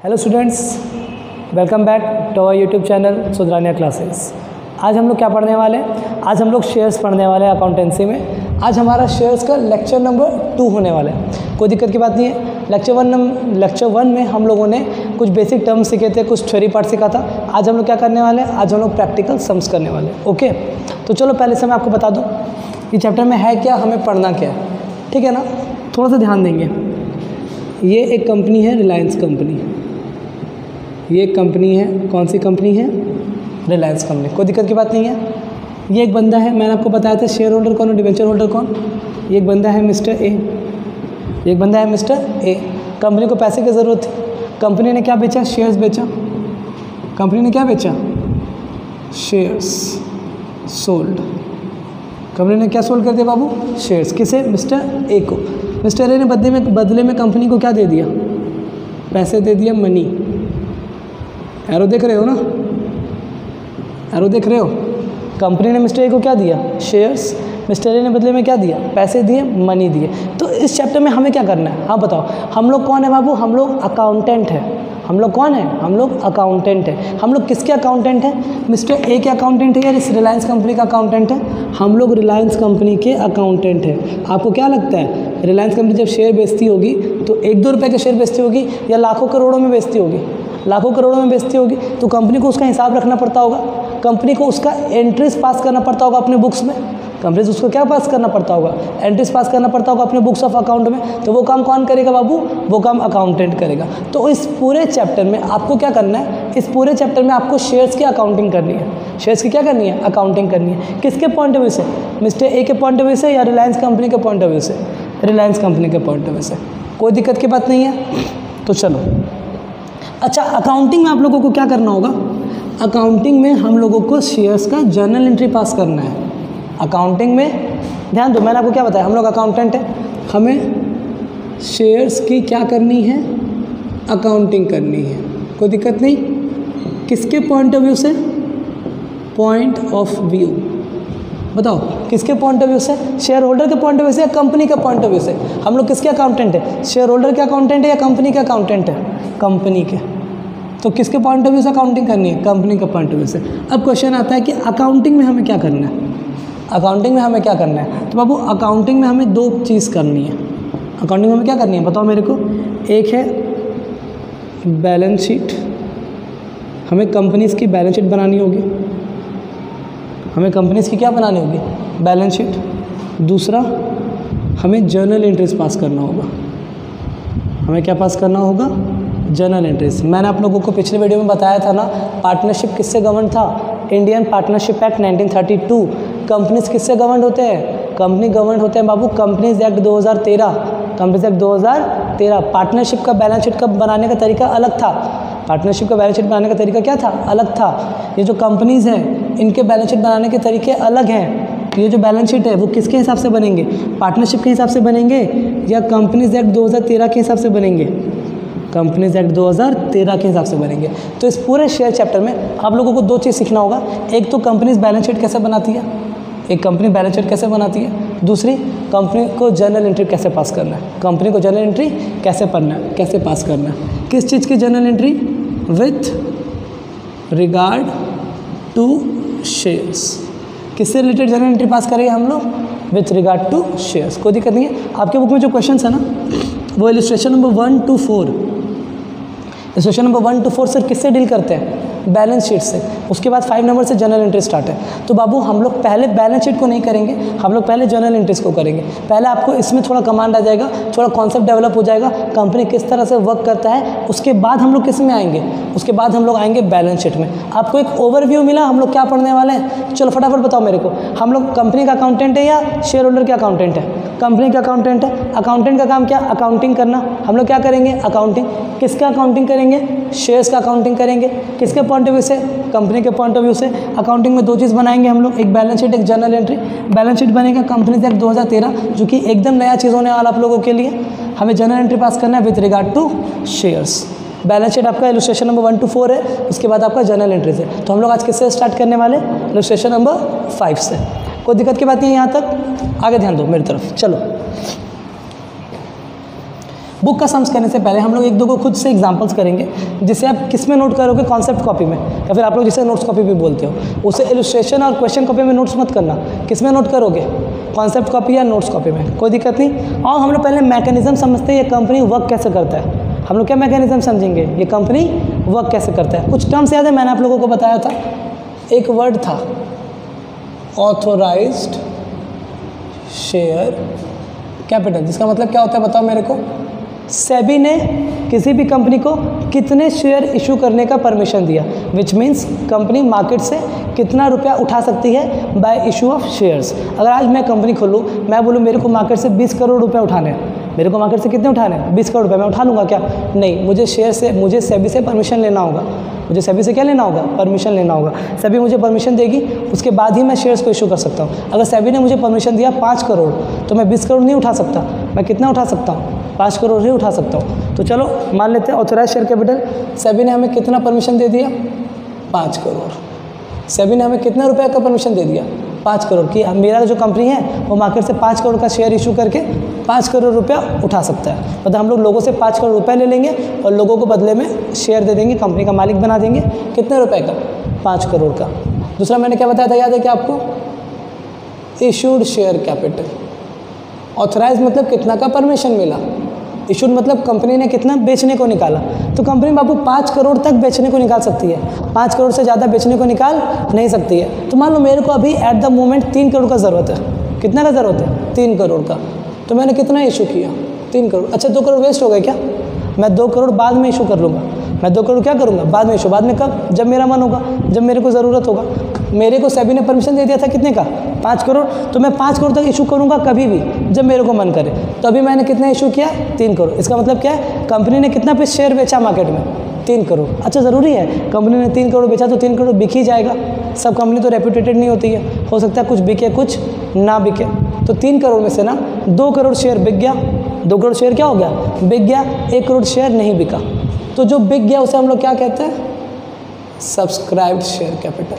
Hello students, welcome back to our YouTube channel Sudharania classes. आज हम लोग क्या पढ़ने वाले हैं? आज हम लोग शेयर्स पढ़ने वाले हैं अकाउंटेंसी में। आज हमारा शेयर्स का लेक्चर नंबर 2 होने वाला है। कोई दिक्कत की बात नहीं है। लेक्चर वन में हम लोगों ने कुछ बेसिक टर्म्स सीखे थे, कुछ थ्योरी पार्ट सीखा था। आज हम लोग क्या करने वाले हैं? आज हम लोग प्रैक्टिकल सम्स करने वाले हैं। ओके, तो चलो पहले से मैं आपको बता दूँ कि चैप्टर में है क्या, हमें पढ़ना क्या है, ठीक है ना। थोड़ा सा ध्यान देंगे। ये एक कंपनी है, रिलायंस कंपनी। ये एक कंपनी है, कौन सी कंपनी है? रिलायंस कंपनी। कोई दिक्कत की बात नहीं है। ये एक बंदा है, मैंने आपको बताया था शेयर होल्डर कौन और डिबेंचर होल्डर कौन। ये एक बंदा है मिस्टर ए, एक बंदा है मिस्टर ए। कंपनी को पैसे की ज़रूरत थी। कंपनी ने क्या बेचा? शेयर्स बेचा। कंपनी ने क्या बेचा? Shares sold. कंपनी ने क्या सोल्ड कर दिया बाबू? शेयर्स। किसे? मिस्टर ए को। मिस्टर ए ने बदले में कंपनी को क्या दे दिया? पैसे दे दिया, मनी। एरो देख रहे हो ना? एरो देख रहे हो? कंपनी ने मिस्टर ए को क्या दिया? शेयर्स। मिस्टर ए ने बदले में क्या दिया? पैसे दिए, मनी दिए। तो इस चैप्टर में हमें क्या करना है? हाँ बताओ, हम लोग कौन है बाबू? हम लोग अकाउंटेंट है। हम लोग कौन है? हम लोग अकाउंटेंट है। हम लोग किसके अकाउंटेंट हैं? मिस्टर ए के अकाउंटेंट है या इस रिलायंस कंपनी का अकाउंटेंट है? हम लोग रिलायंस कंपनी के अकाउंटेंट हैं। आपको क्या लगता है, रिलायंस कंपनी जब शेयर बेचती होगी तो 1-2 रुपये के शेयर बेचती होगी या लाखों करोड़ों में बेचती होगी? लाखों करोड़ों में बेचती होगी। तो कंपनी को उसका हिसाब रखना पड़ता होगा, कंपनी को उसका एंट्रीज पास करना पड़ता होगा अपने बुक्स में। कंपनी उसको क्या पास करना पड़ता होगा? एंट्रीज पास करना पड़ता होगा अपने बुक्स ऑफ अकाउंट में। तो वो काम कौन करेगा बाबू? वो काम अकाउंटेंट करेगा। तो इस पूरे चैप्टर में आपको क्या करना है? इस पूरे चैप्टर में आपको शेयर्स की अकाउंटिंग करनी है। शेयर्स की क्या करनी है? अकाउंटिंग करनी है। किसके पॉइंट ऑफ व्यू से? मिस्टर ए के पॉइंट ऑफ व्यू से या रिलायंस कंपनी के पॉइंट ऑफ व्यू से? रिलायंस कंपनी के पॉइंट ऑफ व्यू से। कोई दिक्कत की बात नहीं है। तो चलो, अच्छा, अकाउंटिंग में आप लोगों को क्या करना होगा? अकाउंटिंग में हम लोगों को शेयर्स का जर्नल एंट्री पास करना है। अकाउंटिंग में ध्यान दो, मैंने आपको क्या बताया, हम लोग अकाउंटेंट हैं, हमें शेयर्स की क्या करनी है? अकाउंटिंग करनी है। कोई दिक्कत नहीं। किसके पॉइंट ऑफ व्यू से? पॉइंट ऑफ व्यू बताओ, किसके पॉइंट ऑफ व्यू से? शेयर होल्डर के पॉइंट ऑफ व्यू से या कंपनी के पॉइंट ऑफ व्यू से? हम लोग किसके अकाउंटेंट है? शेयर होल्डर के अकाउंटेंट है या कंपनी के अकाउंटेंट है? कंपनी के। तो किसके पॉइंट ऑफ व्यू से अकाउंटिंग करनी है? कंपनी के पॉइंट ऑफ व्यू से। अब क्वेश्चन आता है कि अकाउंटिंग में हमें क्या करना है? अकाउंटिंग में हमें क्या करना है? तो बाबू अकाउंटिंग में हमें 2 चीज़ करनी है। अकाउंटिंग में हमें क्या करनी है बताओ मेरे को? एक है बैलेंस शीट, हमें कंपनीज़ की बैलेंस शीट बनानी होगी। हमें कंपनीज़ की क्या बनानी होगी? Balance sheet. दूसरा, हमें जर्नल एंट्रीज पास करना होगा। हमें क्या पास करना होगा? Journal entries. मैंने आप लोगों को पिछले वीडियो में बताया था ना, पार्टनरशिप किससे गवर्न था? Indian partnership act 1932। कंपनीज किससे गवर्न होते हैं? कंपनी गवर्न होते हैं बाबू companies act 2013। Companies act 2013। Partnership का बैलेंस शीट का बनाने का तरीका अलग था। पार्टनरशिप का बैलेंस शीट बनाने का तरीका क्या था? अलग था। ये जो कंपनीज़ हैं, इनके बैलेंस शीट बनाने के तरीके अलग हैं। ये जो बैलेंस शीट है वो किसके हिसाब से बनेंगे? पार्टनरशिप के हिसाब से बनेंगे या कंपनीज एक्ट 2013 के हिसाब से बनेंगे? कंपनीज एक्ट 2013 के हिसाब से बनेंगे। तो इस पूरे शेयर चैप्टर में आप लोगों को 2 चीज़ सीखना होगा। एक तो कंपनीज बैलेंस शीट कैसे बनाती है, एक कंपनी बैलेंस शीट कैसे बनाती है। दूसरी, कंपनी को जर्नल एंट्री कैसे पास करना है। कंपनी को जर्नल एंट्री कैसे पढ़ना है, कैसे पास करना है। किस चीज़ की journal entry? With regard to shares. किससे रिलेटेड जर्नल एंट्री पास करेंगे हम लोग? With regard to shares. कोई दिक्कत नहीं है। आपके बुक में जो क्वेश्चन है ना, वो illustration number 1 to 4। Illustration number 1 to 4 sir किससे डील करते हैं? बैलेंस शीट से। उसके बाद 5 नंबर से जर्नल एंट्री स्टार्ट है। तो बाबू हम लोग पहले बैलेंस शीट को नहीं करेंगे, हम लोग पहले जर्नल एंट्रीज को करेंगे। पहले आपको इसमें थोड़ा कमांड आ जाएगा, थोड़ा कॉन्सेप्ट डेवलप हो जाएगा, कंपनी किस तरह से वर्क करता है। उसके बाद हम लोग किस में आएंगे? उसके बाद हम लोग आएंगे बैलेंस शीट में। आपको एक ओवरव्यू मिला, हम लोग क्या पढ़ने वाले हैं। चलो फटाफट बताओ मेरे को, हम लोग कंपनी का अकाउंटेंट है या शेयर होल्डर के अकाउंटेंट है? कंपनी का अकाउंटेंट है। अकाउंटेंट का काम क्या? अकाउंटिंग करना। हम लोग क्या करेंगे? अकाउंटिंग। किसका अकाउंटिंग करेंगे? शेयर्स का अकाउंटिंग करेंगे। किसके पॉइंट ऑफ व्यू से? कंपनी के पॉइंट ऑफ व्यू से। अकाउंटिंग में 2 चीज़ बनाएंगे हम लोग, एक बैलेंस शीट, एक जर्नल एंट्री। बैलेंस शीट बनेगा कंपनीज एक्ट 2013, जो कि एकदम नया चीज़ होने वाला आप लोगों के लिए। हमें जर्नल एंट्री पास करना है with regard to shares. Balance sheet आपका इलस्ट्रेशन नंबर 1 to 4 है, उसके बाद आपका जर्नल एंट्रीज है। तो हम लोग आज किससे स्टार्ट करने वाले? इलस्ट्रेशन नंबर 5 से। कोई दिक्कत की बात नहीं है यहाँ तक? आगे ध्यान दो मेरी तरफ। चलो बुक का सम्स करने से पहले हम लोग एक दो को खुद से एग्जांपल्स करेंगे, जिसे आप किस में नोट करोगे, कॉन्सेप्ट कॉपी में, या फिर आप लोग जिसे नोट्स कॉपी भी बोलते हो, उसे इलस्ट्रेशन और क्वेश्चन कॉपी में नोट्स मत करना। किस में नोट करोगे, कॉन्सेप्ट कॉपी या नोट्स कॉपी में, कोई दिक्कत नहीं। और हम लोग पहले मैकेनिज्म समझते हैं, ये कंपनी वर्क कैसे करता है। हम लोग क्या मैकेनिज्म समझेंगे, ये कंपनी वर्क कैसे करता है। कुछ टर्म्स याद है, मैंने आप लोगों को बताया था, एक वर्ड था ऑथोराइज्ड शेयर कैपिटल, जिसका मतलब क्या होता है बताओ मेरे को। सेबी ने किसी भी कंपनी को कितने शेयर इशू करने का परमिशन दिया, विच मीन्स कंपनी मार्केट से कितना रुपया उठा सकती है बाय इशू ऑफ शेयर्स। अगर आज मैं कंपनी खोलूँ, मैं बोलूँ मेरे को मार्केट से 20 करोड़ रुपए उठाने हैं, मेरे को मार्केट से कितने उठाने हैं, 20 करोड़ रुपए, मैं उठा लूँगा क्या? नहीं, मुझे सेबी से परमिशन लेना होगा। मुझे सेबी से क्या लेना होगा, परमिशन लेना होगा। सेबी मुझे परमिशन देगी, उसके बाद ही मैं शेयर्स को इशू कर सकता हूँ। अगर सेबी ने मुझे परमिशन दिया 5 करोड़, तो मैं 20 करोड़ नहीं उठा सकता। मैं कितना उठा सकता हूँ, 5 करोड़ ही उठा सकता हूँ। तो चलो मान लेते हैं ऑथराइज शेयर कैपिटल, सेबी ने हमें कितना परमिशन दे दिया, 5 करोड़। सेबी ने हमें कितना रुपये का परमिशन दे दिया, 5 करोड़ की। मेरा जो कंपनी है वो मार्केट से 5 करोड़ का शेयर इशू करके 5 करोड़ रुपया उठा सकता है। मतलब हम लोग लोगों से 5 करोड़ रुपए ले लेंगे और लोगों को बदले में शेयर दे देंगे, कंपनी का मालिक बना देंगे। कितने रुपए का, 5 करोड़ का। दूसरा मैंने क्या बताया था, याद है क्या आपको, इशूड शेयर कैपिटल। ऑथराइज मतलब कितना का परमिशन मिला, इशूड मतलब कंपनी ने कितना बेचने को निकाला। तो कंपनी बाबू 5 करोड़ तक बेचने को निकाल सकती है, 5 करोड़ से ज़्यादा बेचने को निकाल नहीं सकती है। तो मान लो मेरे को अभी एट द मोमेंट 3 करोड़ का ज़रूरत है। कितना का ज़रूरत है, 3 करोड़ का। तो मैंने कितना इशू किया, 3 करोड़। अच्छा 2 करोड़ वेस्ट हो गए क्या? मैं 2 करोड़ बाद में इशू कर लूँगा। मैं 2 करोड़ क्या करूँगा, बाद में इशू। बाद में कब, जब मेरा मन होगा, जब मेरे को ज़रूरत होगा। मेरे को सेबी ने परमिशन दे दिया था कितने का, 5 करोड़। तो मैं 5 करोड़ तक इशू करूँगा कभी भी जब मेरे को मन करे। तो अभी मैंने कितना इशू किया, 3 करोड़। इसका मतलब क्या है, कंपनी ने कितना पे शेयर बेचा मार्केट में, 3 करोड़। अच्छा ज़रूरी है, कंपनी ने 3 करोड़ बेचा तो 3 करोड़ बिक ही जाएगा। सब कंपनी तो रेप्यूटेटेड नहीं होती है, हो सकता है कुछ बिके कुछ ना बिके। तो 3 करोड़ में से ना 2 करोड़ शेयर बिक गया। 2 करोड़ शेयर क्या हो गया, बिक गया। 1 करोड़ शेयर नहीं बिका। तो जो बिक गया उसे हम लोग क्या कहते हैं, सब्सक्राइब्ड शेयर कैपिटल।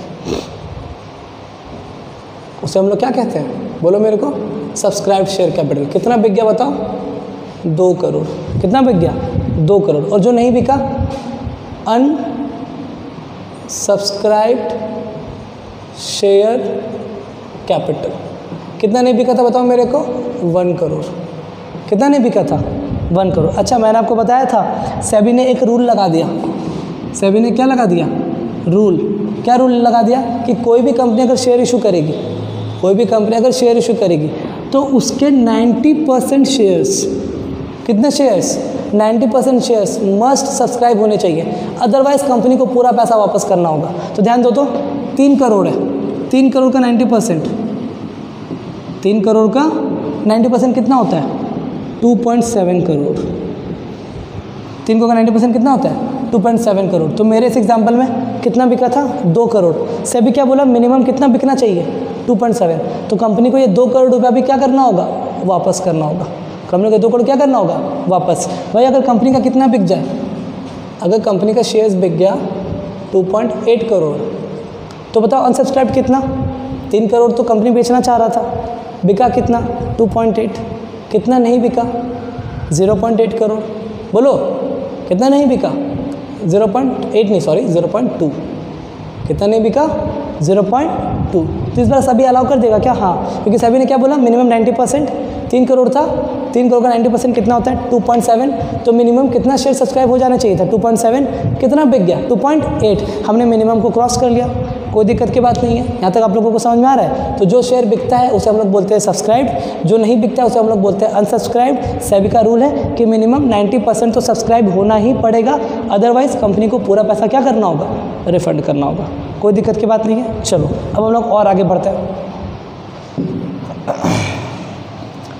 उसे हम लोग क्या कहते हैं, बोलो मेरे को, सब्सक्राइब्ड शेयर कैपिटल। कितना बिक गया बताओ, 2 करोड़। कितना बिक गया, 2 करोड़। और जो नहीं बिका, अनसब्सक्राइब्ड शेयर कैपिटल। कितना नहीं बिका था बताओ मेरे को, 1 करोड़। कितना नहीं बिका था, 1 करोड़। अच्छा मैंने आपको बताया था सेबी ने एक रूल लगा दिया। सेबी ने क्या लगा दिया, रूल। क्या रूल लगा दिया कि कोई भी कंपनी अगर शेयर इशू करेगी, कोई भी कंपनी अगर शेयर इशू करेगी तो उसके 90% शेयर्स, कितने शेयर्स, 90% शेयर्स मस्ट सब्सक्राइब होने चाहिए, अदरवाइज कंपनी को पूरा पैसा वापस करना होगा। तो ध्यान दो, तो 3 करोड़ है, 3 करोड़ का 90%, 3 करोड़ का 90% कितना होता है, 2.7 करोड़। 3 करोड़ का 90% कितना होता है, 2.7 करोड़। तो मेरे इस एग्जाम्पल में कितना बिका था, 2 करोड़। सेबी क्या बोला, मिनिमम कितना बिकना चाहिए, 2.7। तो कंपनी को ये 2 करोड़ रुपया भी क्या करना होगा, वापस करना होगा। कंपनी को 2 करोड़ क्या करना होगा, वापस। भाई अगर कंपनी का कितना बिक जाए, अगर कंपनी का शेयर्स बिक गया 2.8 करोड़, तो बताओ अनसब्सक्राइब कितना, 3 करोड़ तो कंपनी बेचना चाह रहा था, बिका कितना, 2.8। कितना नहीं बिका, 0.8 करोड़। बोलो कितना नहीं बिका, 0.8 नहीं, सॉरी 0.2। कितना नहीं बिका, 0.2। तो इस बार सभी अलाउ कर देगा क्या, हाँ, क्योंकि सभी ने क्या बोला, मिनिमम 90%। 3 करोड़ था, 3 करोड़ का 90% कितना होता है, 2.7। तो मिनिमम कितना शेयर सब्सक्राइब हो जाना चाहिए था, 2.7। कितना बिक गया, 2.8। हमने मिनिमम को क्रॉस कर लिया, कोई दिक्कत की बात नहीं है। यहाँ तक आप लोगों को समझ में आ रहा है। तो जो शेयर बिकता है उसे हम लोग बोलते हैं सब्सक्राइब्ड, जो नहीं बिकता है उसे हम लोग बोलते हैं अनसब्सक्राइब्ड। सेबी का रूल है कि मिनिमम 90% तो सब्सक्राइब होना ही पड़ेगा, अदरवाइज कंपनी को पूरा पैसा क्या करना होगा, रिफंड करना होगा। कोई दिक्कत की बात नहीं है। चलो अब हम लोग और आगे बढ़ते हैं।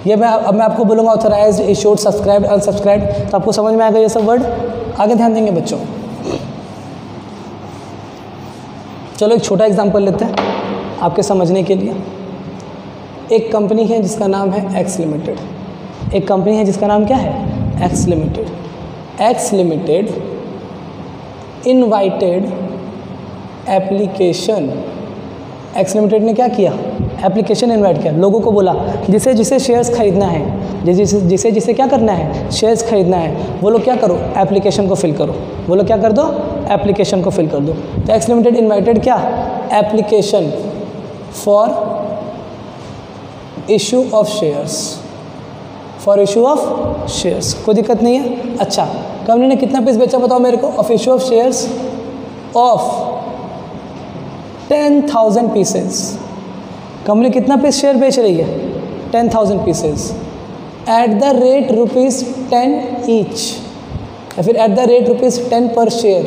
ये अब मैं आपको बोलूँगा ऑथराइज्ड, इशूड, सब्सक्राइब्ड, अनसब्सक्राइब्ड, तो आपको समझ में आएगा ये सब वर्ड। आगे ध्यान देंगे बच्चों। चलो एक छोटा एग्जांपल लेते हैं आपके समझने के लिए। एक कंपनी है जिसका नाम है एक्स लिमिटेड। एक कंपनी है जिसका नाम क्या है, x limited. X limited invited application x limited ने क्या किया, एप्लीकेशन इनवाइट किया, लोगों को बोला जिसे जिसे शेयर्स खरीदना है, जिसे जिसे क्या करना है, शेयर्स खरीदना है, वो लोग क्या करो, एप्लीकेशन को फिल करो, वो लोग क्या कर दो, एप्लीकेशन को फिल कर दो। तो एक्स लिमिटेड इनवाइटेड क्या, application for issue of shares, for issue of shares. कोई दिक्कत नहीं है। अच्छा, कंपनी ने कितना पीस बेचा बताओ मेरे को, of issue of shares of 10,000 pieces. Company कितना पीस शेयर बेच रही है, 10,000 pieces at the rate ₹10 each, या फिर एट द रेट ₹10 पर शेयर,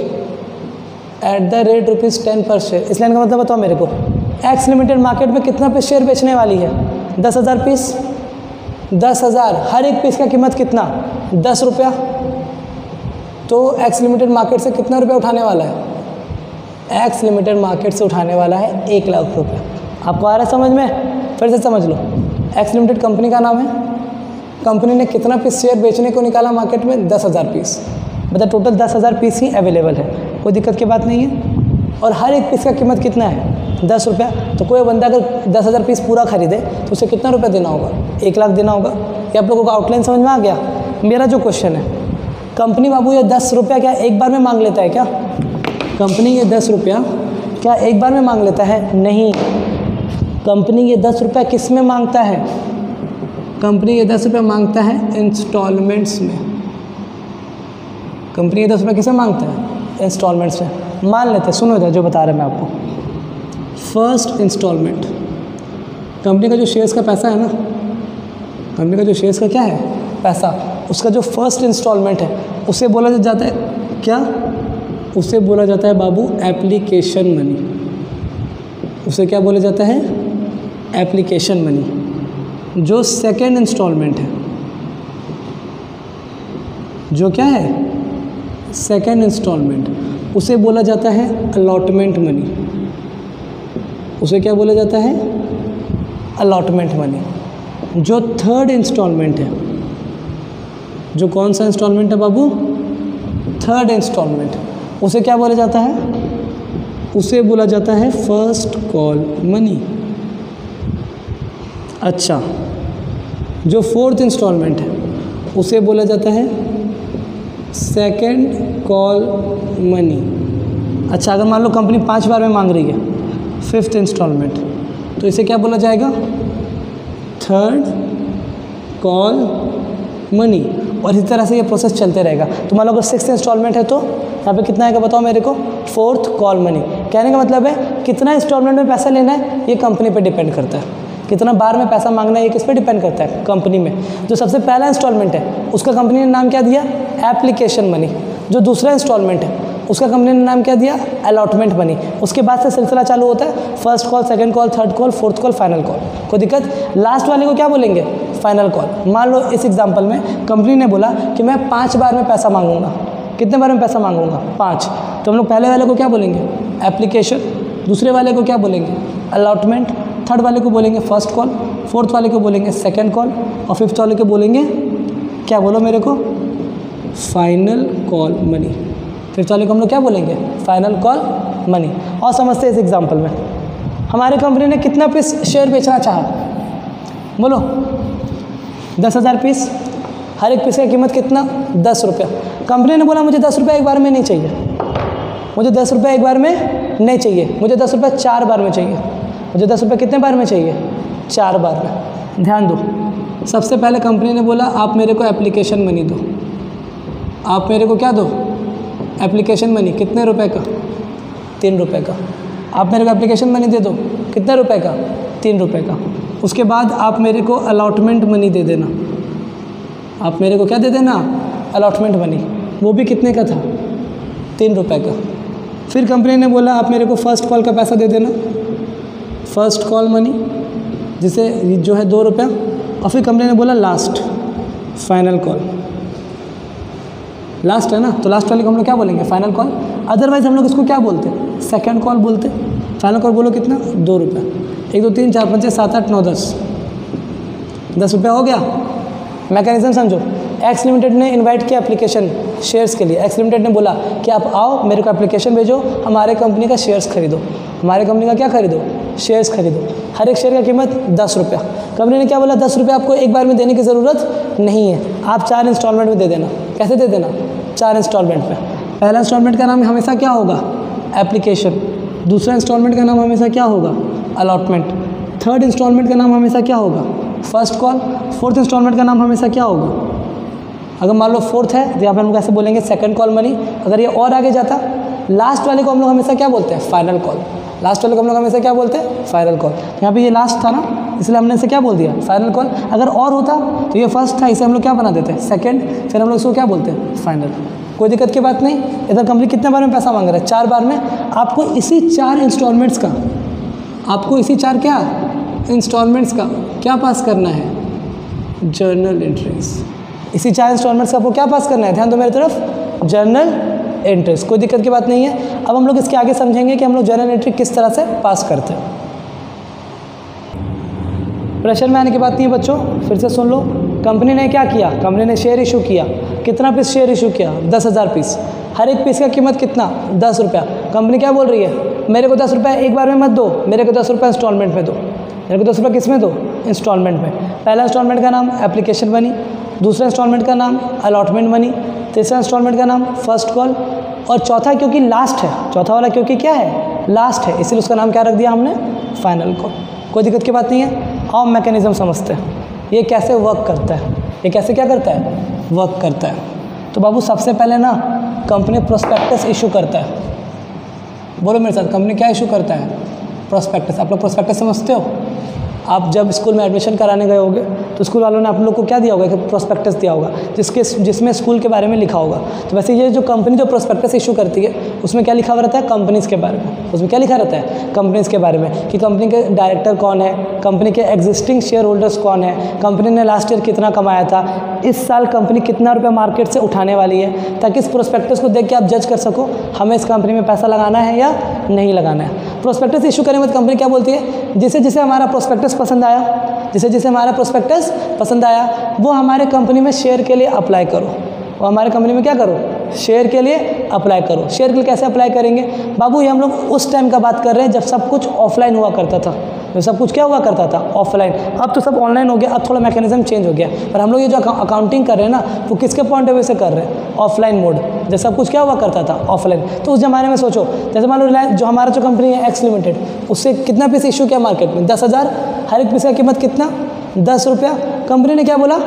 एट द रेट ₹10 पर शेयर। इस लाइन का मतलब बताओ मेरे को, एक्स लिमिटेड मार्केट में कितना पीस शेयर बेचने वाली है, 10,000 पीस, 10,000, हर एक पीस का कीमत कितना, 10 रुपया। तो एक्स लिमिटेड मार्केट से कितना रुपया उठाने वाला है, एक्स लिमिटेड मार्केट से उठाने वाला है 1 लाख रुपया। आपको आ रहा है समझ में, फिर से समझ लो। एक्स लिमिटेड कंपनी का नाम है, कंपनी ने कितना पीस शेयर बेचने को निकाला मार्केट में, 10,000 पीस, मतलब टोटल 10,000 पीस ही अवेलेबल है, कोई दिक्कत की बात नहीं है। और हर एक पीस का कीमत कितना है, 10 रुपया। तो कोई बंदा अगर 10,000 पीस पूरा खरीदे तो उसे कितना रुपया देना होगा, 1 लाख देना होगा। ये आप लोगों को आउटलाइन समझ में आ गया। मेरा जो क्वेश्चन है, कंपनी बाबू ये 10 रुपया क्या एक बार में मांग लेता है क्या, कंपनी ये 10 रुपया क्या एक बार में मांग लेता है, नहीं। कंपनी ये 10 रुपया किस में मांगता है, कंपनी ये 10 रुपया मांगता है इंस्टॉलमेंट्स में। कंपनी ये 10 रुपया किस में मांगता है, इंस्टॉलमेंट्स में। मान लेते हैं, सुनो इधर जो बता रहा मैं आपको। फर्स्ट इंस्टॉलमेंट, कंपनी का जो शेयर्स का पैसा है ना, कंपनी का जो शेयर्स का क्या है पैसा, उसका जो फर्स्ट इंस्टॉलमेंट है उसे बोला जाता है क्या, उसे बोला जाता है बाबू एप्लीकेशन मनी। उसे क्या बोला जाता है, एप्लीकेशन मनी। जो सेकेंड इंस्टॉलमेंट है, जो क्या है सेकेंड इंस्टॉलमेंट, उसे बोला जाता है अलॉटमेंट मनी। उसे क्या बोला जाता है, अलॉटमेंट मनी। जो थर्ड इंस्टॉलमेंट है, जो कौन सा इंस्टॉलमेंट है बाबू, थर्ड इंस्टॉलमेंट, उसे क्या बोला जाता है, उसे बोला जाता है फर्स्ट कॉल मनी। अच्छा, जो फोर्थ इंस्टॉलमेंट है उसे बोला जाता है सेकंड कॉल मनी। अच्छा, अगर मान लो कंपनी 5 बार में मांग रही है, फिफ्थ इंस्टॉलमेंट, तो इसे क्या बोला जाएगा, थर्ड कॉल मनी। और इसी तरह से ये प्रोसेस चलते रहेगा। तो मान लो अगर 6th इंस्टॉलमेंट है तो यहाँ पे कितना आएगा बताओ मेरे को, 4th कॉल मनी। कहने का मतलब है कितना इंस्टॉलमेंट में पैसा लेना है ये कंपनी पे डिपेंड करता है, कितना बार में पैसा मांगना है ये किस पे डिपेंड करता है, कंपनी में। जो सबसे पहला इंस्टॉलमेंट है उसका कंपनी ने नाम क्या दिया, एप्लीकेशन मनी। जो दूसरा इंस्टॉलमेंट है उसका कंपनी ने नाम क्या दिया, अलॉटमेंट मनी। उसके बाद से सिलसिला चालू होता है, first call, second call, third call, fourth call, final call. कोई दिक्कत, लास्ट वाले को क्या बोलेंगे, फाइनल कॉल। मान लो इस एग्जांपल में कंपनी ने बोला कि मैं 5 बार में पैसा मांगूंगा। कितने बार में पैसा मांगूंगा, 5। तो हम लोग पहले वाले को क्या बोलेंगे, एप्लीकेशन। दूसरे वाले को क्या बोलेंगे, अलॉटमेंट। थर्ड वाले को बोलेंगे फर्स्ट कॉल, फोर्थ वाले को बोलेंगे सेकंड कॉल, और फिफ्थ वाले को बोलेंगे क्या, बोलो मेरे को, फाइनल कॉल मनी। फिफ्थ वाले को हम लोग क्या बोलेंगे, फाइनल कॉल मनी। और समझते हैं इस एग्जांपल में, हमारे कंपनी ने कितना पीस शेयर बेचना चाहा, बोलो 10,000 पीस। हर एक पीस की कीमत कितना, 10 रुपया। कंपनी ने बोला मुझे 10 रुपया एक बार में नहीं चाहिए, मुझे 10 रुपया एक बार में नहीं चाहिए, मुझे 10 रुपया 4 बार में चाहिए। मुझे 10 रुपये कितने बार में चाहिए, 4 बार में। ध्यान दो, सबसे पहले कंपनी ने बोला आप मेरे को एप्लीकेशन मनी दो। आप मेरे को क्या दो, एप्लीकेशन मनी। कितने रुपए का, 3 रुपये का। आप मेरे को एप्लीकेशन मनी दे दो, कितने रुपए का, 3 रुपये का। उसके बाद आप मेरे को अलॉटमेंट मनी दे देना। आप मेरे को क्या दे देना, अलॉटमेंट मनी। वो भी कितने का था, 3 रुपये का। फिर कंपनी ने बोला आप मेरे को फर्स्ट कॉल का पैसा दे देना, फर्स्ट कॉल मनी, जिसे जो है 2 रुपया। और फिर कंपनी ने बोला लास्ट, फाइनल कॉल। लास्ट है ना, तो लास्ट वाले को हम लोग क्या बोलेंगे, फाइनल कॉल। अदरवाइज हम लोग इसको क्या बोलते हैं, सेकंड कॉल बोलते। फाइनल कॉल बोलो कितना, 2 रुपया। 1 2 3 4 5 7 8 9 10 रुपया हो गया। मैकेनिज्म समझो, एक्स लिमिटेड ने इनवाइट किया एप्लीकेशन शेयर्स के लिए। एक्स लिमिटेड ने बोला कि आप आओ, मेरे को एप्लीकेशन भेजो, हमारे कंपनी का शेयर्स खरीदो। हमारे कंपनी का क्या खरीदो, शेयर्स खरीदो। हर एक शेयर का कीमत 10 रुपया। कंपनी ने क्या बोला, 10 रुपया आपको एक बार में देने की ज़रूरत नहीं है, आप 4 इंस्टॉलमेंट में दे देना। कैसे दे देना, 4 इंस्टॉलमेंट में। पहला इंस्टॉलमेंट का नाम हमेशा क्या होगा, एप्लीकेशन। दूसरा इंस्टॉलमेंट का नाम हमेशा क्या होगा, अलॉटमेंट। थर्ड इंस्टॉलमेंट का नाम हमेशा क्या होगा, फर्स्ट कॉल। फोर्थ इंस्टॉलमेंट का नाम हमेशा क्या होगा, अगर मान लो फोर्थ है तो यहाँ पर हम लोग ऐसे बोलेंगे सेकंड कॉल मनी। अगर ये और आगे जाता, लास्ट वाले को हम लोग हमेशा क्या बोलते हैं, फाइनल कॉल। लास्ट वाले को हम लोग हमेशा क्या बोलते हैं, फाइनल कॉल। यहाँ पे ये लास्ट था ना, इसलिए हमने इसे क्या बोल दिया, फाइनल कॉल। अगर और होता तो ये फर्स्ट था, इसे हम लोग क्या बना देते हैं, सेकंड, फिर हम लोग इसको क्या बोलते हैं, फाइनल। कोई दिक्कत की बात नहीं। इधर कंपनी कितने बार में पैसा मांग रहा है, 4 बार में। आपको इसी 4 इंस्टॉलमेंट्स का, आपको इसी 4 क्या इंस्टॉलमेंट्स का क्या पास करना है, जर्नल एंट्रीज। इसी 4 इंस्टॉलमेंट्स का आपको क्या पास करना है, ध्यान दो मेरी तरफ, जर्नल एंट्रीज। कोई दिक्कत की बात नहीं है। अब हम लोग इसके आगे समझेंगे कि हम लोग जर्नल एंट्री किस तरह से पास करते हैं। प्रेशर में आने की बात नहीं है बच्चों, फिर से सुन लो। कंपनी ने क्या किया, कंपनी ने शेयर इशू किया। कितना पीस शेयर इशू किया, 10,000 पीस। हर एक पीस का कीमत कितना, 10 रुपया। कंपनी क्या बोल रही है, मेरे को 10 रुपया एक बार में मत दो, मेरे को 10 रुपया इंस्टॉलमेंट में दो। मेरे को 10 रुपया किस में दो, इंस्टॉलमेंट में। पहला इंस्टॉलमेंट का नाम एप्लीकेशन मनी, दूसरा इंस्टॉलमेंट का नाम अलॉटमेंट मनी, तीसरा इंस्टॉलमेंट का नाम फर्स्ट कॉल, और चौथा क्योंकि लास्ट है, चौथा वाला क्योंकि क्या है, लास्ट है, इसलिए उसका नाम क्या रख दिया हमने, फाइनल कॉल। कोई दिक्कत की बात नहीं है। आओ मैकेनिज्म समझते हैं, ये कैसे वर्क करता है, ये कैसे क्या करता है, वर्क करता है। तो बाबू सबसे पहले ना कंपनी प्रोस्पेक्टस इशू करता है। बोलो मेरे साथ, कंपनी क्या इशू करता है, प्रोस्पेक्टस। आप लोग प्रोस्पेक्टस समझते हो, आप जब स्कूल में एडमिशन कराने गए होगे तो स्कूल वालों ने आप लोग को क्या दिया होगा, एक प्रोस्पेक्टस दिया होगा जिसमें स्कूल के बारे में लिखा होगा। तो वैसे ये जो कंपनी जो प्रोस्पेक्टस इशू करती है उसमें क्या लिखा हुआ रहता है, कंपनीज़ के बारे में। उसमें क्या लिखा रहता है, कंपनीज़ के बारे में, कि कंपनी के डायरेक्टर कौन है, कंपनी के एग्जिस्टिंग शेयर होल्डर्स कौन है, कंपनी ने लास्ट ईयर कितना कमाया था, इस साल कंपनी कितना रुपया मार्केट से उठाने वाली है, ताकि इस प्रोस्पेक्टस को देख के आप जज कर सको हमें इस कंपनी में पैसा लगाना है या नहीं लगाना है। प्रोस्पेक्टस इशू करने में कंपनी क्या बोलती है, जिसे जिसे हमारा प्रोस्पेक्टस पसंद आया, जिसे जिसे हमारा प्रोस्पेक्टस पसंद आया, वो हमारे कंपनी में शेयर के लिए अप्लाई करो। वो हमारे कंपनी में क्या करो, शेयर के लिए अप्लाई करो। शेयर के लिए कैसे अप्लाई करेंगे बाबू, ये हम लोग उस टाइम का बात कर रहे हैं जब सब कुछ ऑफलाइन हुआ करता था। तो सब कुछ क्या हुआ करता था, ऑफलाइन। अब तो सब ऑनलाइन हो गया, अब थोड़ा मैकेनिज्म चेंज हो गया। पर हम लोग ये जो अकाउंटिंग कर रहे हैं ना, वो किसके पॉइंट ऑफ व्यू से कर रहे हैं, ऑफलाइन मोड। जब सब कुछ क्या हुआ करता था, ऑफलाइन। तो उस जमाने में सोचो, जैसे मान लो रिलायंस जो हमारा जो कंपनी है एक्स लिमिटेड, उससे कितना पीस इशू किया मार्केट में, 10,000। हर एक पीस का कीमत कितना, 10 रुपया। कंपनी ने क्या बोला,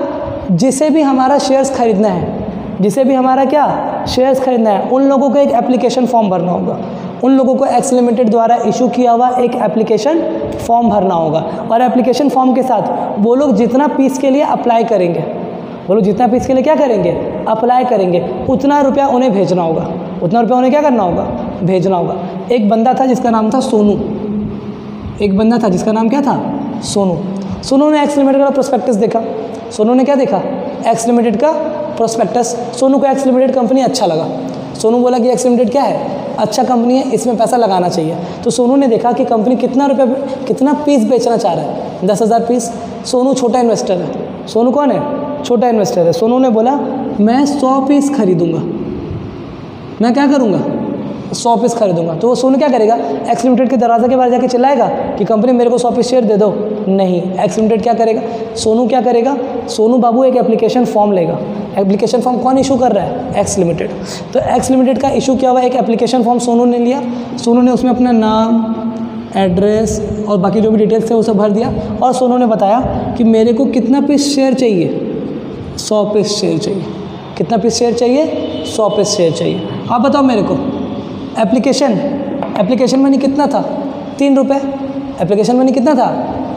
जिसे भी हमारा शेयर्स खरीदना है, जिसे भी हमारा क्या शेयर्स खरीदना है, उन लोगों को एक एप्लीकेशन फॉर्म भरना होगा। उन लोगों को एक्स लिमिटेड द्वारा इशू किया हुआ एक एप्लीकेशन फॉर्म भरना होगा। और एप्लीकेशन फॉर्म के साथ वो लोग जितना पीस के लिए अप्लाई करेंगे, वो लोग जितना पीस के लिए क्या करेंगे, अप्लाई करेंगे, उतना रुपया उन्हें भेजना होगा। उतना रुपया उन्हें क्या करना होगा, भेजना होगा। एक बंदा था जिसका नाम था सोनू, एक बंदा था जिसका नाम क्या था, सोनू। सोनू ने एक्स लिमिटेड का प्रोस्पेक्टस देखा। सोनू ने क्या देखा, एक्स लिमिटेड का प्रोस्पेक्टस। सोनू को एक्स लिमिटेड कंपनी अच्छा लगा। सोनू बोला कि एक्स लिमिटेड क्या है, अच्छा कंपनी है, इसमें पैसा लगाना चाहिए। तो सोनू ने देखा कि कंपनी कितना पीस बेचना चाह रहा है, 10,000 पीस। सोनू छोटा इन्वेस्टर है। सोनू कौन है, छोटा इन्वेस्टर है। सोनू ने बोला मैं 100 पीस खरीदूंगा, मैं क्या करूँगा, 100 पीस खरीदूंगा। तो वो सोनू क्या करेगा, एक्स लिमिटेड के दरवाजे के बाहर जाके चिल्लाएगा कि कंपनी मेरे को 100 पीस शेयर दे दो, नहीं। एक्स लिमिटेड क्या करेगा, सोनू क्या करेगा, सोनू बाबू एक एप्लीकेशन फॉर्म लेगा। एप्लीकेशन फॉर्म कौन इशू कर रहा है, एक्स लिमिटेड। तो एक्स लिमिटेड का इशू किया हुआ एक एप्लीकेशन फॉर्म सोनू ने लिया। सोनू ने उसमें अपना नाम, एड्रेस और बाकी जो भी डिटेल्स थे वो सब भर दिया। और सोनू ने बताया कि मेरे को कितना पीस शेयर चाहिए, 100 पीस शेयर चाहिए। कितना पीस शेयर चाहिए, 100 पीस शेयर चाहिए। आप बताओ मेरे को, एप्लीकेशन मनी कितना था, 3 रुपये। एप्लीकेशन मनी कितना था,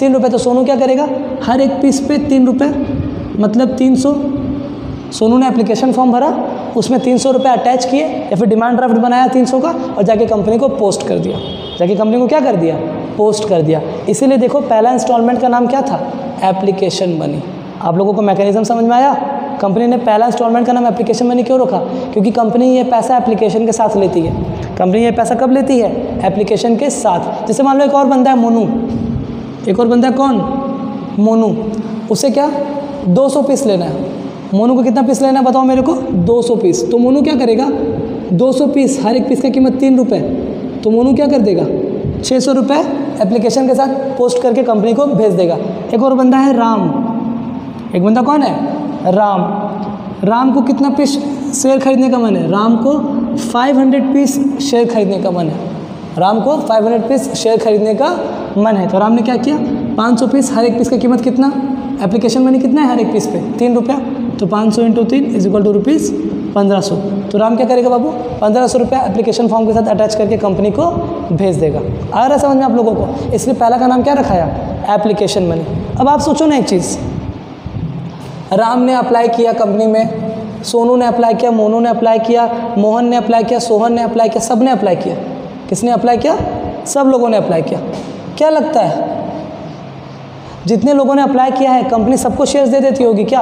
3 रुपये। तो सोनू क्या करेगा, हर एक पीस पे 3 रुपये, मतलब 300। सोनू ने एप्लीकेशन फॉर्म भरा, उसमें 300 रुपये अटैच किए या फिर डिमांड ड्राफ्ट बनाया 300 का, और जाके कंपनी को पोस्ट कर दिया। जाके कंपनी को क्या कर दिया, पोस्ट कर दिया। इसीलिए देखो पहला इंस्टॉलमेंट का नाम क्या था, एप्लीकेशन मनी। आप लोगों को मैकेनिज्म समझ में आया। कंपनी ने पहला इंस्टॉलमेंट का नाम एप्लीकेशन मनी क्यों रखा, क्योंकि कंपनी ये पैसा एप्लीकेशन के साथ लेती है। कंपनी ये पैसा कब लेती है, एप्लीकेशन के साथ। जैसे मान लो एक और बंदा है मोनू, एक और बंदा है कौन, मोनू। उसे क्या 200 पीस लेना है। मोनू को कितना पीस लेना है बताओ मेरे को, 200 पीस। तो मोनू क्या करेगा, 200 पीस, हर एक पीस का कीमत 3 रुपये। तो मोनू क्या कर देगा, 600 रुपये एप्लीकेशन के साथ पोस्ट करके कंपनी को भेज देगा। एक और बंदा है राम, एक बंदा कौन है? राम को कितना पीस शेयर खरीदने का मन है? राम को 500 पीस शेयर खरीदने का मन है। राम को 500 पीस शेयर खरीदने का मन है, तो राम ने क्या किया? 500 पीस, हर एक पीस की कीमत कितना? एप्लीकेशन मनी कितना है हर एक पीस पे? 3 रुपया, तो 500 × 3 = रुपीज़ 1500। तो राम क्या करेगा बाबू? 1500 रुपया एप्लीकेशन फॉर्म के साथ अटैच करके कंपनी को भेज देगा। आ रहा है समझ में आप लोगों को? इसलिए पहला का नाम क्या रखाया? Application money. अब आप सोचो ना एक चीज़, राम ने अप्लाई किया कंपनी में, सोनू ने अप्लाई किया, मोनू ने अप्लाई किया, मोहन ने अप्लाई किया, सोहन ने अप्लाई किया, सब ने अप्लाई किया। किसने अप्लाई किया? सब लोगों ने अप्लाई किया। क्या लगता है जितने लोगों ने अप्लाई किया है कंपनी सबको शेयर्स दे देती होगी क्या?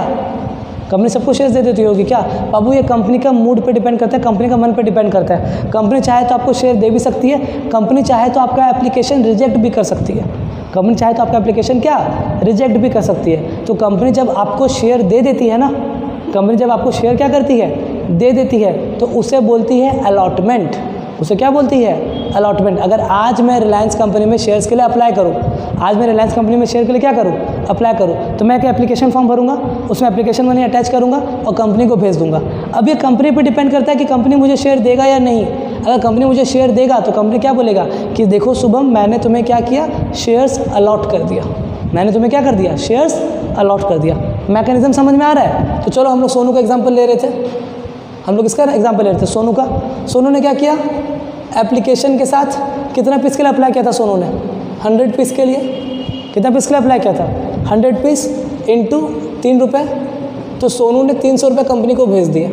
कंपनी सबको शेयर्स दे देती होगी क्या? बाबू ये कंपनी का मूड पे डिपेंड करता है, कंपनी का मन पे डिपेंड करता है। कंपनी चाहे तो आपको शेयर दे भी सकती है, कंपनी चाहे तो आपका एप्लीकेशन रिजेक्ट भी कर सकती है। कंपनी चाहे तो आपका एप्लीकेशन क्या? रिजेक्ट भी कर सकती है। तो कंपनी जब आपको शेयर दे देती है ना, कंपनी जब आपको शेयर क्या करती है? दे देती है, तो उसे बोलती है अलॉटमेंट। उसे क्या बोलती है? अलॉटमेंट। अगर आज मैं रिलायंस कंपनी में शेयर्स के लिए अप्लाई करूँ, आज मैं रिलायंस कंपनी में शेयर के लिए क्या करूँ? अप्लाई करूँ, तो मैं एक एप्लीकेशन फॉर्म भरूंगा, उसमें एप्लीकेशन मनी अटैच करूँगा और कंपनी को भेज दूंगा। अब ये कंपनी पे डिपेंड करता है कि कंपनी मुझे शेयर देगा या नहीं। अगर कंपनी मुझे शेयर देगा तो कंपनी क्या बोलेगा कि देखो शुभम, मैंने तुम्हें क्या किया? शेयर्स अलॉट कर दिया। मैंने तुम्हें क्या कर दिया? शेयर्स अलॉट कर दिया। मैकेनिज्म समझ में आ रहा है? तो चलो हम लोग सोनू का एग्जाम्पल ले रहे थे, हम लोग इसका एग्जाम्पल ले रहे थे सोनू का। सोनू ने क्या किया? एप्लीकेशन के साथ कितना पीस के लिए अप्लाई किया था सोनू ने? 100 पीस के लिए। कितना पीस के लिए अप्लाई किया था? 100 पीस इंटू 3 रुपये। तो सोनू ने 300 रुपये कंपनी को भेज दिए।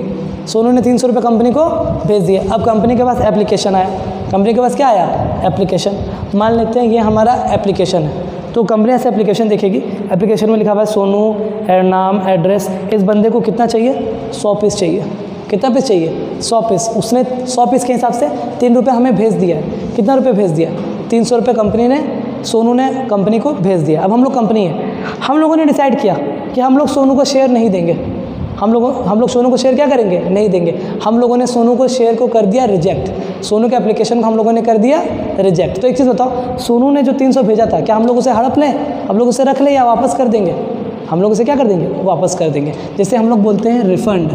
सोनू ने 300 रुपये कंपनी को भेज दिए। अब कंपनी के पास एप्लीकेशन आया। कंपनी के पास क्या आया? एप्लीकेशन। मान लेते हैं ये हमारा एप्लीकेशन है, तो कंपनी ऐसे एप्लीकेशन देखेगी। एप्लीकेशन में लिखा हुआ है सोनू, नाम, एड्रेस। इस बंदे को कितना चाहिए? 100 पीस चाहिए। कितना पीस चाहिए? 100 पीस। उसने 100 पीस के हिसाब से 3 रुपये हमें भेज दिया है। कितना रुपये भेज दिया? 300 रुपये कंपनी ने, सोनू ने कंपनी को भेज दिया। अब हम लोग कंपनी है, हम लोगों ने डिसाइड किया कि हम लोग सोनू को शेयर नहीं देंगे। हम लोग सोनू को शेयर क्या करेंगे? नहीं देंगे। हम लोगों ने सोनू को शेयर को कर दिया रिजेक्ट। सोनू के एप्लीकेशन को हम लोगों ने कर दिया रिजेक्ट। तो एक चीज़ बताओ, सोनू ने जो 300 भेजा था, क्या हम लोग उसे हड़प लें, हम लोग उसे रख लें या वापस कर देंगे? हम लोग उसे क्या कर देंगे? वापस कर देंगे। जैसे हम लोग बोलते हैं रिफ़ंड,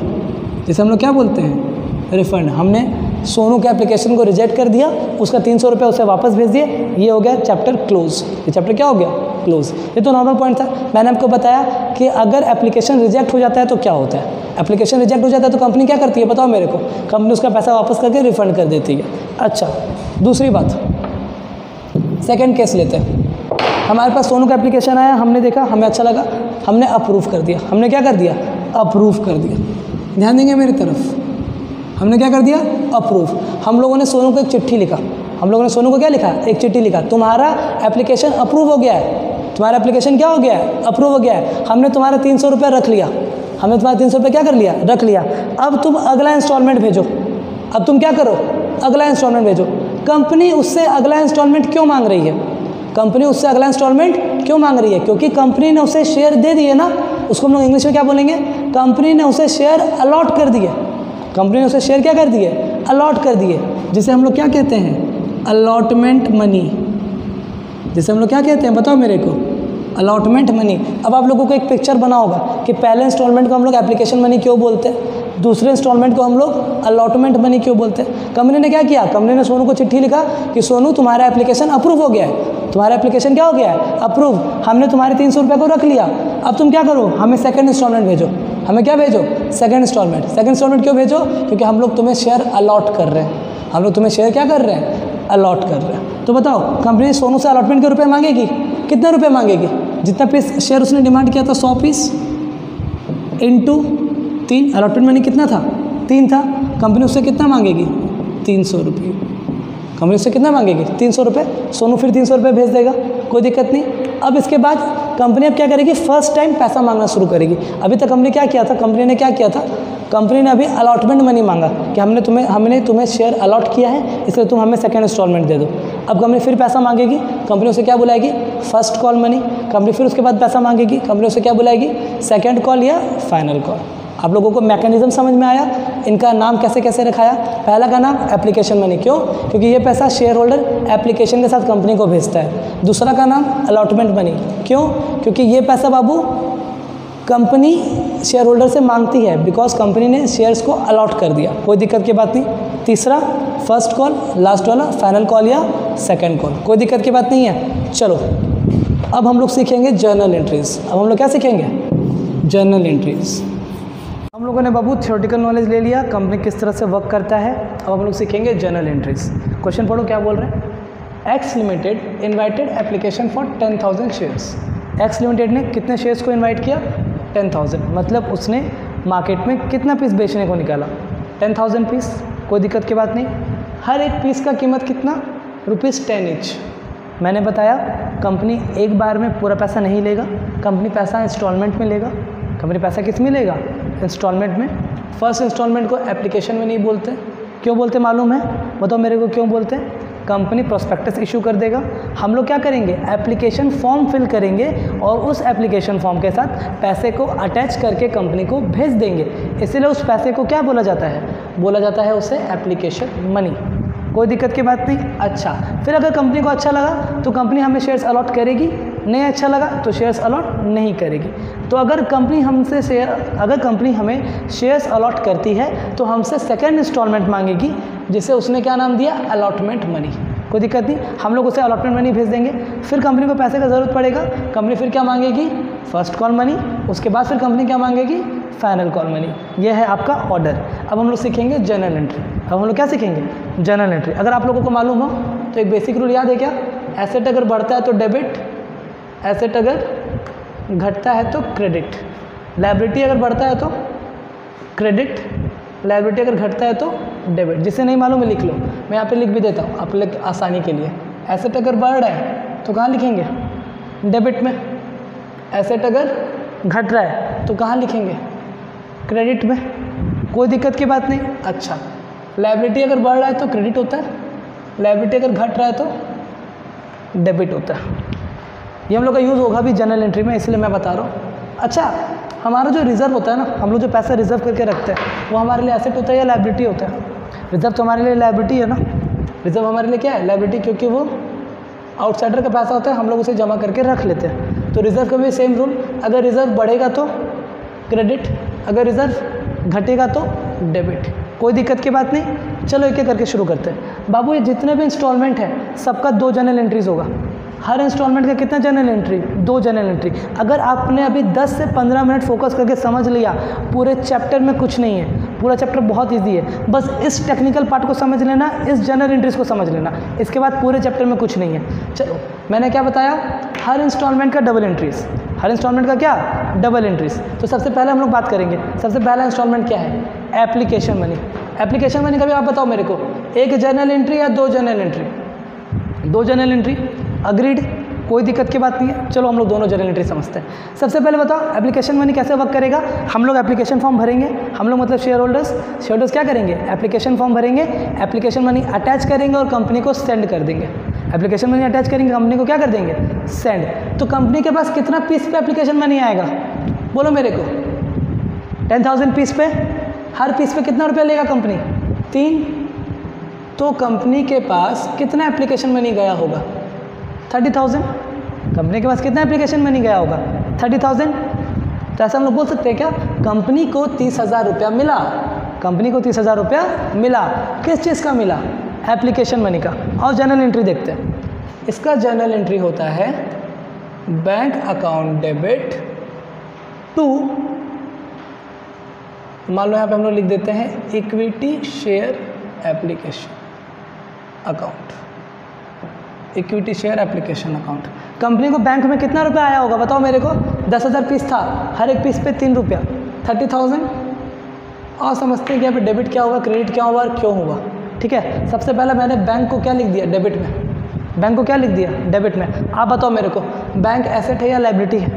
जैसे हम लोग क्या बोलते हैं? रिफ़ंड। हमने सोनू के एप्लीकेशन को रिजेक्ट कर दिया, उसका 300 रुपये उसे वापस भेज दिए। ये हो गया चैप्टर क्लोज। ये चैप्टर क्या हो गया? क्लोज। ये तो नॉर्मल पॉइंट था। मैंने आपको बताया कि अगर एप्लीकेशन रिजेक्ट हो जाता है तो क्या होता है। एप्लीकेशन रिजेक्ट हो जाता है तो कंपनी क्या करती है? बताओ मेरे को। कंपनी उसका पैसा वापस करके रिफ़ंड कर देती है। अच्छा, दूसरी बात, सेकेंड केस लेते हैं। हमारे पास सोनू का एप्लीकेशन आया, हमने देखा, हमें अच्छा लगा, हमने अप्रूव कर दिया। हमने क्या कर दिया? अप्रूव कर दिया। ध्यान देंगे मेरी तरफ। हमने क्या कर दिया? अप्रूव। हम लोगों ने सोनू को एक चिट्ठी लिखा। हम लोगों ने सोनू को क्या लिखा? एक चिट्ठी लिखा, तुम्हारा एप्लीकेशन अप्रूव हो गया है। तुम्हारा एप्लीकेशन क्या हो गया है? अप्रूव हो गया है। हमने तुम्हारे 300 रुपये रख लिया। हमने तुम्हारे 300 रुपये क्या कर लिया? रख लिया। अब तुम अगला इंस्टॉलमेंट भेजो। अब तुम क्या करो? अगला इंस्टॉलमेंट भेजो। कंपनी उससे अगला इंस्टॉलमेंट क्यों मांग रही है? कंपनी उससे अगला इंस्टॉलमेंट क्यों मांग रही है? क्योंकि कंपनी ने उसे शेयर दे दिए ना। उसको हम लोग इंग्लिश में क्या बोलेंगे? कंपनी ने उसे शेयर अलॉट कर दिए। कंपनी ने उसे शेयर क्या कर दिए? अलॉट कर दिए, जिसे हम लोग क्या कहते हैं? Allotment money. जिसे हम लोग क्या कहते हैं? बताओ मेरे को। Allotment money. अब आप लोगों को एक पिक्चर बना होगा कि पहले इंस्टॉलमेंट को हम लोग एप्लीकेशन मनी क्यों बोलते हैं, दूसरे इंस्टॉलमेंट को हम लोग अलॉटमेंट मनी क्यों बोलते हैं। कंपनी ने क्या किया? कंपनी ने सोनू को चिट्ठी लिखा कि सोनू तुम्हारा एप्लीकेशन अप्रूव हो गया है। तुम्हारा एप्लीकेशन क्या हो गया है? अप्रूव। हमने तुम्हारे 300 रुपये को रख लिया। अब तुम क्या करो? हमें सेकंड इंस्टॉलमेंट भेजो। हमें क्या भेजो? Second instalment. सेकंड इंस्टॉलमेंट क्यों भेजो? क्योंकि हम लोग तुम्हें शेयर अलॉट कर रहे हैं। हम लोग तुम्हें शेयर क्या कर रहे हैं? अलॉट कर रहे हैं। तो बताओ, कंपनी सोनू से अलॉटमेंट के रुपये मांगेगी? कितने रुपये मांगेगी? जितना पीस शेयर उसने डिमांड किया था 100 पीस इंटू 3। अलॉटमेंट मनी कितना था? 3 था। कंपनी उससे कितना मांगेगी? 300 रुपये। कंपनी उससे कितना मांगेगी? 300 रुपये। सोनू फिर 300 रुपये भेज देगा, कोई दिक्कत नहीं। अब इसके बाद कंपनी अब क्या करेगी? फर्स्ट टाइम पैसा मांगना शुरू करेगी। अभी तक कंपनी क्या किया था? कंपनी ने क्या किया था? कंपनी ने अभी अलॉटमेंट मनी मांगा कि हमने तुम्हें शेयर अलॉट किया है, इसलिए तुम हमें सेकंड इंस्टॉलमेंट दे दो। अब कंपनी फिर पैसा मांगेगी। कंपनी उसे क्या बुलाएगी? First call money. कंपनी फिर उसके बाद पैसा मांगेगी। कंपनी उसे क्या बुलाएगी? सेकंड कॉल या फाइनल कॉल। आप लोगों को मैकेनिज्म समझ में आया, इनका नाम कैसे कैसे रखाया। पहला का नाम एप्लीकेशन मनी, क्यों? क्योंकि ये पैसा शेयर होल्डर एप्लीकेशन के साथ कंपनी को भेजता है। दूसरा का नाम अलॉटमेंट मनी, क्यों? क्योंकि ये पैसा बाबू कंपनी शेयर होल्डर से मांगती है, बिकॉज कंपनी ने शेयर्स को अलॉट कर दिया, कोई दिक्कत की बात नहीं। तीसरा फर्स्ट कॉल, लास्ट वाला फाइनल कॉल या सेकंड कॉल, कोई दिक्कत की बात नहीं है। चलो अब हम लोग सीखेंगे जर्नल एंट्रीज। अब हम लोग क्या सीखेंगे? Journal entries. हम लोगों ने बाबू थ्योरेटिकल नॉलेज ले लिया, कंपनी किस तरह से वर्क करता है। अब हम लोग सीखेंगे जर्नल एंट्रीज। क्वेश्चन पढ़ो क्या बोल रहे हैं। X limited invited application for 10,000 shares. X limited ने कितने शेयर्स को इन्वाइट किया? 10,000। मतलब उसने मार्केट में कितना पीस बेचने को निकाला? 10,000 पीस, कोई दिक्कत की बात नहीं। हर एक पीस का कीमत कितना? ₹10 ईच। मैंने बताया कंपनी एक बार में पूरा पैसा नहीं लेगा, कंपनी पैसा इंस्टॉलमेंट में लेगा। कंपनी पैसा किस में लेगा? इंस्टॉलमेंट में। फर्स्ट इंस्टॉलमेंट को एप्लीकेशन में नहीं बोलते, क्यों बोलते मालूम है? बताओ मेरे को क्यों बोलते हैं? कंपनी प्रोस्पेक्टस इशू कर देगा, हम लोग क्या करेंगे? एप्लीकेशन फॉर्म फिल करेंगे और उस एप्लीकेशन फॉर्म के साथ पैसे को अटैच करके कंपनी को भेज देंगे। इसीलिए उस पैसे को क्या बोला जाता है? बोला जाता है उसे एप्लीकेशन मनी। कोई दिक्कत की बात नहीं। अच्छा, फिर अगर कंपनी को अच्छा लगा तो कंपनी हमें शेयर्स अलॉट करेगी, नहीं अच्छा लगा तो शेयर्स अलॉट नहीं करेगी। तो अगर कंपनी हमें शेयर्स अलॉट करती है तो हमसे सेकंड इंस्टॉलमेंट मांगेगी, जिसे उसने क्या नाम दिया? Allotment money. कोई दिक्कत नहीं, हम लोग उसे अलॉटमेंट मनी भेज देंगे। फिर कंपनी को पैसे का ज़रूरत पड़ेगा, कंपनी फिर क्या मांगेगी? First call money. उसके बाद फिर कंपनी क्या मांगेगी? Final call money. ये है आपका ऑर्डर। अब हम लोग सीखेंगे जर्नल एंट्री। अब हम लोग क्या सीखेंगे? Journal entry. अगर आप लोगों को मालूम हो तो एक बेसिक रूल याद है क्या? एसेट अगर बढ़ता है तो डेबिट, एसेट अगर घटता है तो क्रेडिट, लायबिलिटी अगर बढ़ता है तो क्रेडिट, लायबिलिटी अगर घटता है तो डेबिट। जिसे नहीं मालूम है लिख लो, मैं यहाँ पे लिख भी देता हूँ आप लोग आसानी के लिए। एसेट अगर बढ़ रहा है तो कहाँ लिखेंगे? डेबिट में। एसेट अगर घट रहा है तो कहाँ लिखेंगे? क्रेडिट में। कोई दिक्कत की बात नहीं। अच्छा, लायबिलिटी अगर बढ़ रहा है तो क्रेडिट होता है, लायबिलिटी अगर घट रहा है तो डेबिट होता है। ये हम लोग का यूज़ होगा भी जनरल एंट्री में, इसलिए मैं बता रहा हूँ। अच्छा, हमारा जो रिज़र्व होता है ना, हम लोग जो पैसा रिजर्व करके रखते हैं वो हमारे लिए एसेट होता है या लायबिलिटी होता है? रिजर्व तो हमारे लिए लायबिलिटी है ना। रिजर्व हमारे लिए क्या है? लायबिलिटी, क्योंकि वो आउटसाइडर का पैसा होता है, हम लोग उसे जमा करके रख लेते हैं। तो रिजर्व का भी सेम रूल, अगर रिजर्व बढ़ेगा तो क्रेडिट, अगर रिजर्व घटेगा तो डेबिट। कोई दिक्कत की बात नहीं। चलो एक एक करके शुरू करते हैं। बाबू ये जितने भी इंस्टॉलमेंट है सबका 2 जनरल एंट्रीज होगा। हर इंस्टॉलमेंट का कितना जनरल एंट्री? 2 general entry. अगर आपने अभी 10 से 15 मिनट फोकस करके समझ लिया, पूरे चैप्टर में कुछ नहीं है, पूरा चैप्टर बहुत इजी है, बस इस टेक्निकल पार्ट को समझ लेना, इस जनरल एंट्रीज को समझ लेना, इसके बाद पूरे चैप्टर में कुछ नहीं है। चलो मैंने क्या बताया? हर इंस्टॉलमेंट का डबल एंट्रीज। हर इंस्टॉलमेंट का क्या? Double entries. तो सबसे पहले हम लोग बात करेंगे, सबसे पहला इंस्टॉलमेंट क्या है? Application money. एप्लीकेशन मनी का भी आप बताओ मेरे को, एक जनरल एंट्री या 2 general entry? 2 general entry. Agreed, कोई दिक्कत की बात नहीं है। चलो हम लोग दोनों जनरल एंट्री समझते हैं। सबसे पहले बताओ एप्लीकेशन मनी कैसे वर्क करेगा। हम लोग एप्लीकेशन फॉर्म भरेंगे, हम लोग मतलब शेयर होल्डर्स क्या करेंगे? एप्लीकेशन फॉर्म भरेंगे, एप्लीकेशन मनी अटैच करेंगे और कंपनी को सेंड कर देंगे। एप्लीकेशन मनी अटैच करेंगे, कंपनी को क्या कर देंगे? सेंड। तो कंपनी के पास कितना पीस पे एप्लीकेशन मनी आएगा? बोलो मेरे को। 10,000 पीस पे, हर पीस पे कितना रुपया लेगा कंपनी? 3। तो कंपनी के पास कितना एप्लीकेशन मनी गया होगा? 30,000। कंपनी के पास कितना एप्लीकेशन मनी गया होगा? 30,000। तो ऐसा हम लोग बोल सकते हैं क्या? कंपनी को 30,000 रुपया मिला। कंपनी को 30,000 रुपया मिला। किस चीज़ का मिला? एप्लीकेशन मनी का। और जनरल एंट्री देखते हैं। इसका जनरल एंट्री होता है बैंक अकाउंट डेबिट टू, मान लो यहाँ पे हम लोग लिख देते हैं equity share application account, equity share application account. Company को बैंक में कितना रुपया आया होगा बताओ मेरे को? 10,000 पीस था, हर एक पीस पे 3 रुपया, 30,000। और समझते हैं कि यहाँ पे डेबिट क्या होगा, क्रेडिट क्या होगा और क्यों होगा। ठीक है, सबसे पहले मैंने बैंक को क्या लिख दिया? डेबिट में। बैंक को क्या लिख दिया? डेबिट में। आप बताओ मेरे को, बैंक एसेट है या लायबिलिटी है?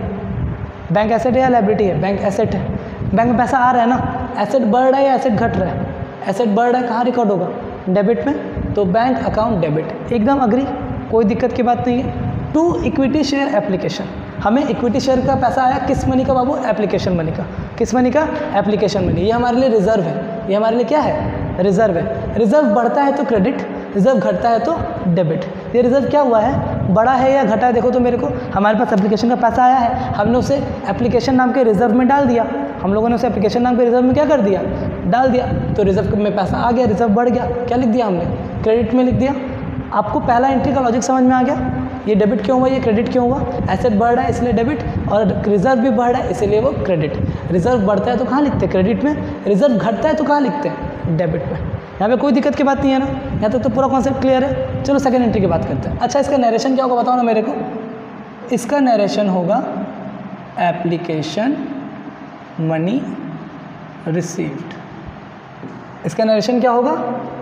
बैंक एसेट है या लायबिलिटी है? बैंक एसेट है। बैंक में पैसा आ रहा है ना, एसेट बढ़ रहा है या एसेट घट रहा है? एसेट बढ़ रहा है, कहाँ रिकॉर्ड होगा? डेबिट में। तो बैंक अकाउंट डेबिट, एकदम अग्री, कोई दिक्कत की बात नहीं है। टू इक्विटी शेयर एप्लीकेशन, हमें इक्विटी शेयर का पैसा आया किस मनी का बाबू? एप्लीकेशन मनी का। किस मनी का? Application money. ये हमारे लिए रिजर्व है, ये हमारे लिए क्या है? रिजर्व है। रिजर्व बढ़ता है तो क्रेडिट, रिजर्व घटता है तो डेबिट। ये रिजर्व क्या हुआ है? बड़ा है या घटा है? देखो तो मेरे को, हमारे पास एप्लीकेशन का पैसा आया है, हमने उसे एप्लीकेशन नाम के रिजर्व में डाल दिया। हम लोगों ने उसे एप्लीकेशन नाम के रिजर्व में क्या कर दिया? डाल दिया। तो रिजर्व में पैसा आ गया, रिजर्व बढ़ गया। क्या लिख दिया हमने? क्रेडिट में लिख दिया। आपको पहला एंट्री का लॉजिक समझ में आ गया? ये डेबिट क्यों हुआ, ये क्रेडिट क्यों हुआ? एसेट बढ़ रहा है इसलिए डेबिट, और रिजर्व भी बढ़ रहा है इसलिए वो क्रेडिट। रिजर्व बढ़ता है तो कहाँ लिखते हैं? क्रेडिट में। रिजर्व घटता है तो कहाँ लिखते हैं? डेबिट में। यहाँ पे कोई दिक्कत की बात नहीं है ना? यहाँ तक तो पूरा कॉन्सेप्ट क्लियर है। चलो सेकंड एंट्री की बात करते हैं। अच्छा, इसका नरेशन क्या होगा बताओ ना मेरे को? इसका नरेशन होगा एप्लीकेशन मनी रिसीव्ड। इसका नरेशन क्या होगा?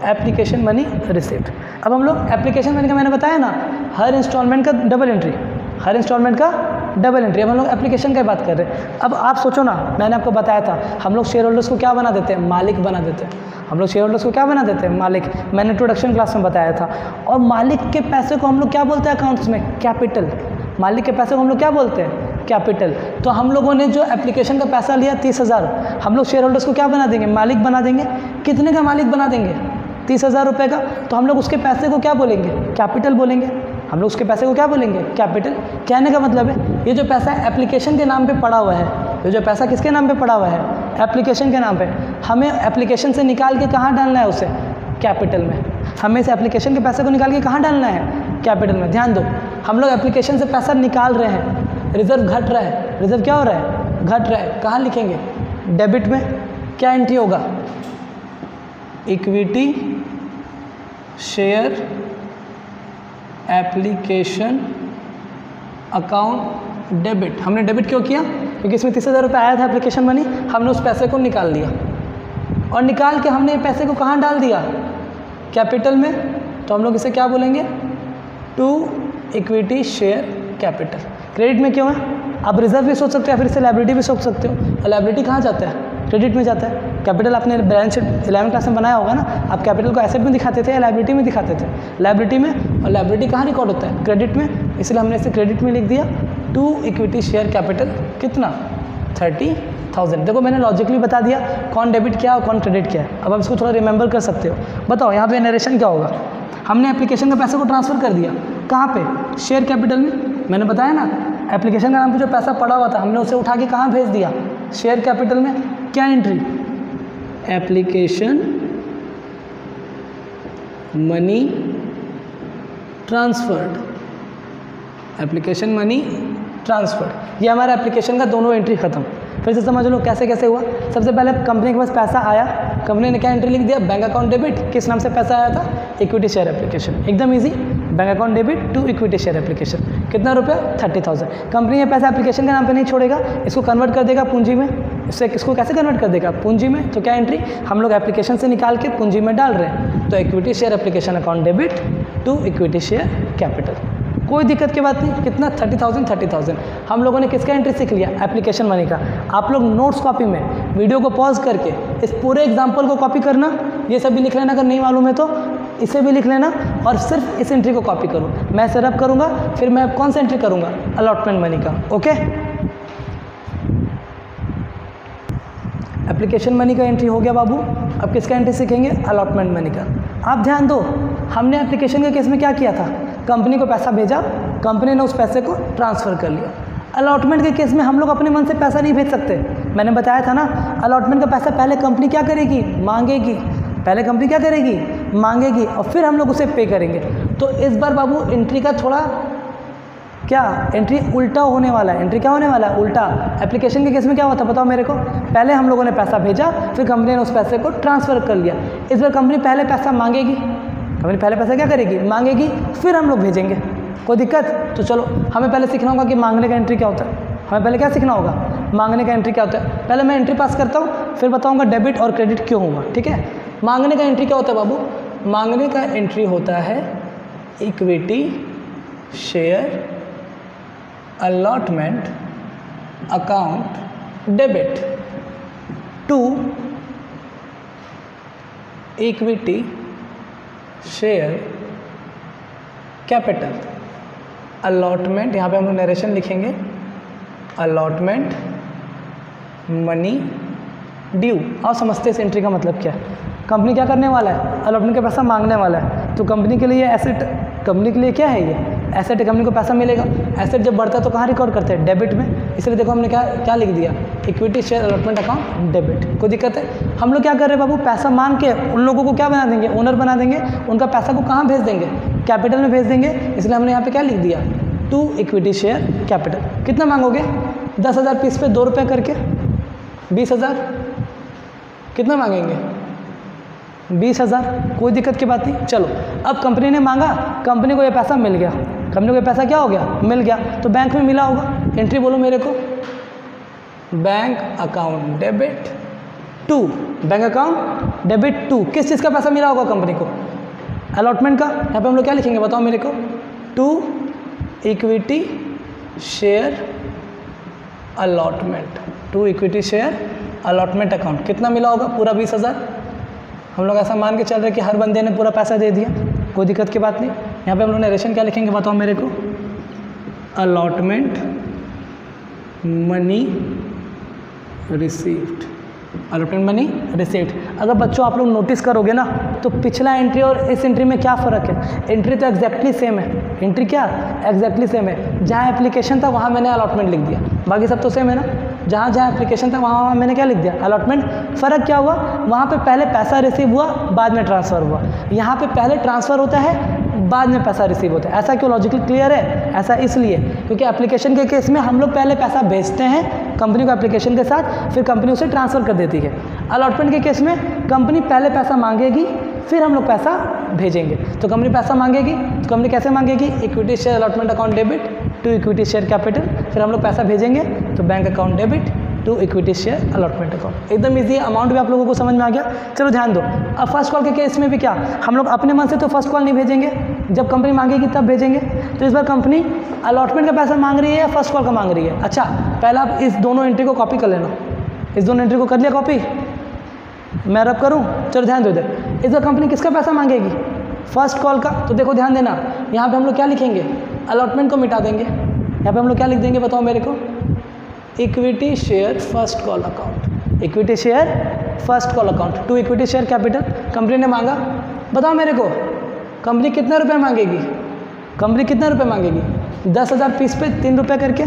Application money received. अब हम लोग एप्लीकेशन मनी का मैंने बताया ना, हर इंस्टॉलमेंट का डबल एंट्री, हर इंस्टॉलमेंट का डबल एंट्री। अब हम लोग एप्लीकेशन की बात कर रहे हैं। अब आप सोचो ना, मैंने आपको बताया था हम लोग शेयर होल्डर्स को क्या बना देते हैं? मालिक बना देते हैं। हम लोग शेयर होल्डर्स को क्या बना देते हैं? मालिक। मैंने इंट्रोडक्शन क्लास में बताया था। और मालिक के पैसे को हम लोग क्या बोलते हैं अकाउंट्स में? कैपिटल। मालिक के पैसे को हम लोग क्या बोलते हैं? कैपिटल। तो हम लोगों ने जो एप्लीकेशन का पैसा लिया 30,000, हम लोग शेयर होल्डर्स को क्या बना देंगे? मालिक बना देंगे। कितने का मालिक बना देंगे? 30,000 रुपये का। तो हम लोग उसके पैसे को क्या बोलेंगे? कैपिटल बोलेंगे। हम लोग उसके पैसे को क्या बोलेंगे? कैपिटल। कहने का मतलब है ये जो पैसा एप्लीकेशन के नाम पे पड़ा हुआ है, ये जो पैसा किसके नाम पे पड़ा हुआ है? एप्लीकेशन के नाम पे। हमें एप्लीकेशन से निकाल के कहाँ डालना है उसे? कैपिटल में। हमें इस एप्लीकेशन के पैसे को निकाल के कहाँ डालना है? कैपिटल में। ध्यान दो, हम लोग एप्लीकेशन से पैसा निकाल रहे हैं, रिजर्व घट रहा है। रिजर्व क्या हो रहा है? घट रहा है। कहाँ लिखेंगे? डेबिट में। क्या एंट्री होगा? Equity share application account debit. हमने डेबिट क्यों किया? क्योंकि इसमें 30,000 रुपये आया था एप्लीकेशन मनी, हमने उस पैसे को निकाल दिया, और निकाल के हमने पैसे को कहाँ डाल दिया? कैपिटल में। तो हम लोग इसे क्या बोलेंगे? To equity share capital. Credit में क्यों है? आप रिजर्व भी सोच सकते हो या फिर इसे लायबिलिटी भी सोच सकते हो। और लायबिलिटी कहाँ जाता है? क्रेडिट में जाता है। कैपिटल आपने बैलेंस शीट 11वीं क्लास में बनाया होगा ना, आप कैपिटल को एसेट में दिखाते थे या लायबिलिटी में दिखाते थे? लायबिलिटी में। और लायबिलिटी कहाँ रिकॉर्ड होता है? क्रेडिट में। इसलिए हमने इसे क्रेडिट में लिख दिया। टू इक्विटी शेयर कैपिटल कितना? 30,000। देखो मैंने लॉजिकली बता दिया कौन डेबिट क्या और कौन क्रेडिट क्या है। अब आप इसको थोड़ा रिमेंबर कर सकते हो। बताओ यहाँ पे नरेशन क्या होगा? हमने एप्लीकेशन के पैसे को ट्रांसफ़र कर दिया कहाँ पे? शेयर कैपिटल में। मैंने बताया ना, एप्लीकेशन के नाम पे जो पैसा पड़ा हुआ था हमने उसे उठा के कहाँ भेज दिया? शेयर कैपिटल में। क्या entry? Application money transferred. Application money transferred. ये हमारा एप्लीकेशन का दोनों एंट्री खत्म। फिर से समझ लो कैसे कैसे हुआ। सबसे पहले कंपनी के पास पैसा आया, कंपनी ने क्या एंट्री लिख दिया? Bank account debit. किस नाम से पैसा आया था? Equity share application. एकदम easy. Bank account debit to equity share application. कितना रुपया? 30,000। कंपनी ये पैसा एप्लीकेशन के नाम पे नहीं छोड़ेगा, इसको कन्वर्ट कर देगा पूंजी में। इससे इसको कैसे कन्वर्ट कर देगा? पूंजी में। तो क्या एंट्री? हम लोग एप्लीकेशन से निकाल के पूंजी में डाल रहे हैं। तो equity share application account debit to equity share capital. कोई दिक्कत की बात नहीं। कितना? 30,000। हम लोगों ने किसका एंट्री सीख लिया? एप्लीकेशन मनी का। आप लोग नोट्स कॉपी में वीडियो को पॉज करके इस पूरे एग्जाम्पल को कॉपी करना, ये सब भी लिख लेना। अगर नहीं मालूम है तो इसे भी लिख लेना, और सिर्फ इस एंट्री को कॉपी करो। मैं इसे रब करूँगा, फिर मैं कौन सा एंट्री करूँगा? अलॉटमेंट मनी का। ओके, एप्लीकेशन मनी का एंट्री हो गया बाबू। अब किसका एंट्री सीखेंगे? अलॉटमेंट मनी का। आप ध्यान दो, हमने एप्लीकेशन के केस में क्या किया था? कंपनी को पैसा भेजा, कंपनी ने उस पैसे को ट्रांसफ़र कर लिया। अलॉटमेंट के केस में हम लोग अपने मन से पैसा नहीं भेज सकते। मैंने बताया था ना, अलॉटमेंट का पैसा पहले कंपनी क्या करेगी? मांगेगी। पहले कंपनी क्या करेगी? मांगेगी, और फिर हम लोग उसे पे करेंगे। तो इस बार बाबू एंट्री का थोड़ा क्या? एंट्री उल्टा होने वाला है। एंट्री क्या होने वाला है? उल्टा। एप्लीकेशन के केस में क्या हुआ था बताओ मेरे को? पहले हम लोगों ने पैसा भेजा, फिर कंपनी ने उस पैसे को ट्रांसफ़र कर लिया। इस बार कंपनी पहले पैसा मांगेगी, कंपनी पहले पैसा क्या करेगी? मांगेगी, फिर हम लोग भेजेंगे। कोई दिक्कत? तो चलो हमें पहले सीखना होगा कि मांगने का एंट्री क्या होता है। हमें पहले क्या सीखना होगा? मांगने का एंट्री क्या होता है। पहले मैं एंट्री पास करता हूँ, फिर बताऊँगा डेबिट और क्रेडिट क्यों होगा। ठीक है, मांगने का एंट्री क्या होता है बाबू? मांगने का एंट्री होता है equity share allotment account debit to equity share capital. Allotment, यहाँ पे हम लोग नरेशन लिखेंगे, अलॉटमेंट मनी ड्यू। और समझते इस एंट्री का मतलब क्या है। कंपनी क्या करने वाला है, अलॉटमेंट का पैसा मांगने वाला है। तो कंपनी के लिए एसेट, कंपनी के लिए क्या है ये एसेट है, कंपनी को पैसा मिलेगा। एसेट जब बढ़ता है तो कहाँ रिकॉर्ड करते हैं, डेबिट में। इसलिए देखो हमने क्या लिख दिया, equity share allotment account debit. कोई दिक्कत है। हम लोग क्या कर रहे हैं बाबू, पैसा मांग के उन लोगों को क्या बना देंगे, ओनर बना देंगे। उनका पैसा को कहाँ भेज देंगे, कैपिटल में भेज देंगे। इसलिए हमने यहाँ पे क्या लिख दिया, टू इक्विटी शेयर कैपिटल। कितना मांगोगे, 10,000 पीस पे 2 रुपये करके 20,000। कितना मांगेंगे, 20,000। कोई दिक्कत की बात नहीं। चलो अब कंपनी ने मांगा, कंपनी को ये पैसा मिल गया। कंपनी को ये पैसा क्या हो गया, मिल गया। तो बैंक में मिला होगा। एंट्री बोलो मेरे को, bank account debit to, bank account debit to. किस चीज़ का पैसा मिला होगा कंपनी को, अलॉटमेंट का। यहाँ पे हम लोग क्या लिखेंगे बताओ मेरे को, to equity share allotment, to equity share allotment account. कितना मिला होगा, पूरा 20,000। हम लोग ऐसा मान के चल रहे कि हर बंदे ने पूरा पैसा दे दिया। कोई दिक्कत की बात नहीं। यहाँ पे हम लोग नरेशन क्या लिखेंगे बताओ मेरे को, allotment money received, allotment money received. अगर बच्चों आप लोग नोटिस करोगे ना तो पिछला एंट्री और इस एंट्री में क्या फ़र्क है। एंट्री तो एग्जैक्टली सेम है, एंट्री क्या एग्जैक्टली सेम है। जहाँ एप्लीकेशन था वहाँ मैंने अलॉटमेंट लिख दिया, बाकी सब तो सेम है ना। जहाँ जहाँ एप्लीकेशन था वहाँ मैंने क्या लिख दिया, अलॉटमेंट। फ़र्क क्या हुआ, वहाँ पे पहले पैसा रिसीव हुआ, बाद में ट्रांसफ़र हुआ। यहाँ पे पहले ट्रांसफ़र होता है, बाद में पैसा रिसीव होता है। ऐसा क्यों, लॉजिकल क्लियर है। ऐसा इसलिए क्योंकि एप्लीकेशन के केस में हम लोग पहले पैसा भेजते हैं कंपनी को एप्लीकेशन के साथ, फिर कंपनी उसे ट्रांसफ़र कर देती है। अलॉटमेंट के केस में कंपनी पहले पैसा मांगेगी, फिर हम लोग पैसा भेजेंगे। तो कंपनी पैसा मांगेगी तो कंपनी कैसे मांगेगी, equity share allotment account debit to equity share capital. फिर हम लोग पैसा भेजेंगे तो bank account debit to equity share allotment account. एकदम इजी है, अमाउंट भी आप लोगों को समझ में आ गया। चलो ध्यान दो, अब फर्स्ट कॉल के केस में भी क्या, हम लोग अपने मन से तो फर्स्ट कॉल नहीं भेजेंगे, जब कंपनी मांगेगी तब भेजेंगे। तो इस बार कंपनी अलॉटमेंट का पैसा मांग रही है या फर्स्ट कॉल का मांग रही है। अच्छा पहला आप इस दोनों एंट्री को कॉपी कर लेना, इस दोनों एंट्री को कर लिया कॉपी, मैं रब करूँ। चलो ध्यान दो, इधर इस बार कंपनी किसका पैसा मांगेगी, फर्स्ट कॉल का। तो देखो ध्यान देना, यहाँ पे हम लोग क्या लिखेंगे, अलॉटमेंट को मिटा देंगे। यहाँ पे हम लोग क्या लिख देंगे बताओ मेरे को, equity share first call account, equity share first call account to equity share capital. Company ने मांगा, बताओ मेरे को कंपनी कितने रुपए मांगेगी, कंपनी कितने रुपए मांगेगी, 10,000 पीस पे 3 रुपये करके,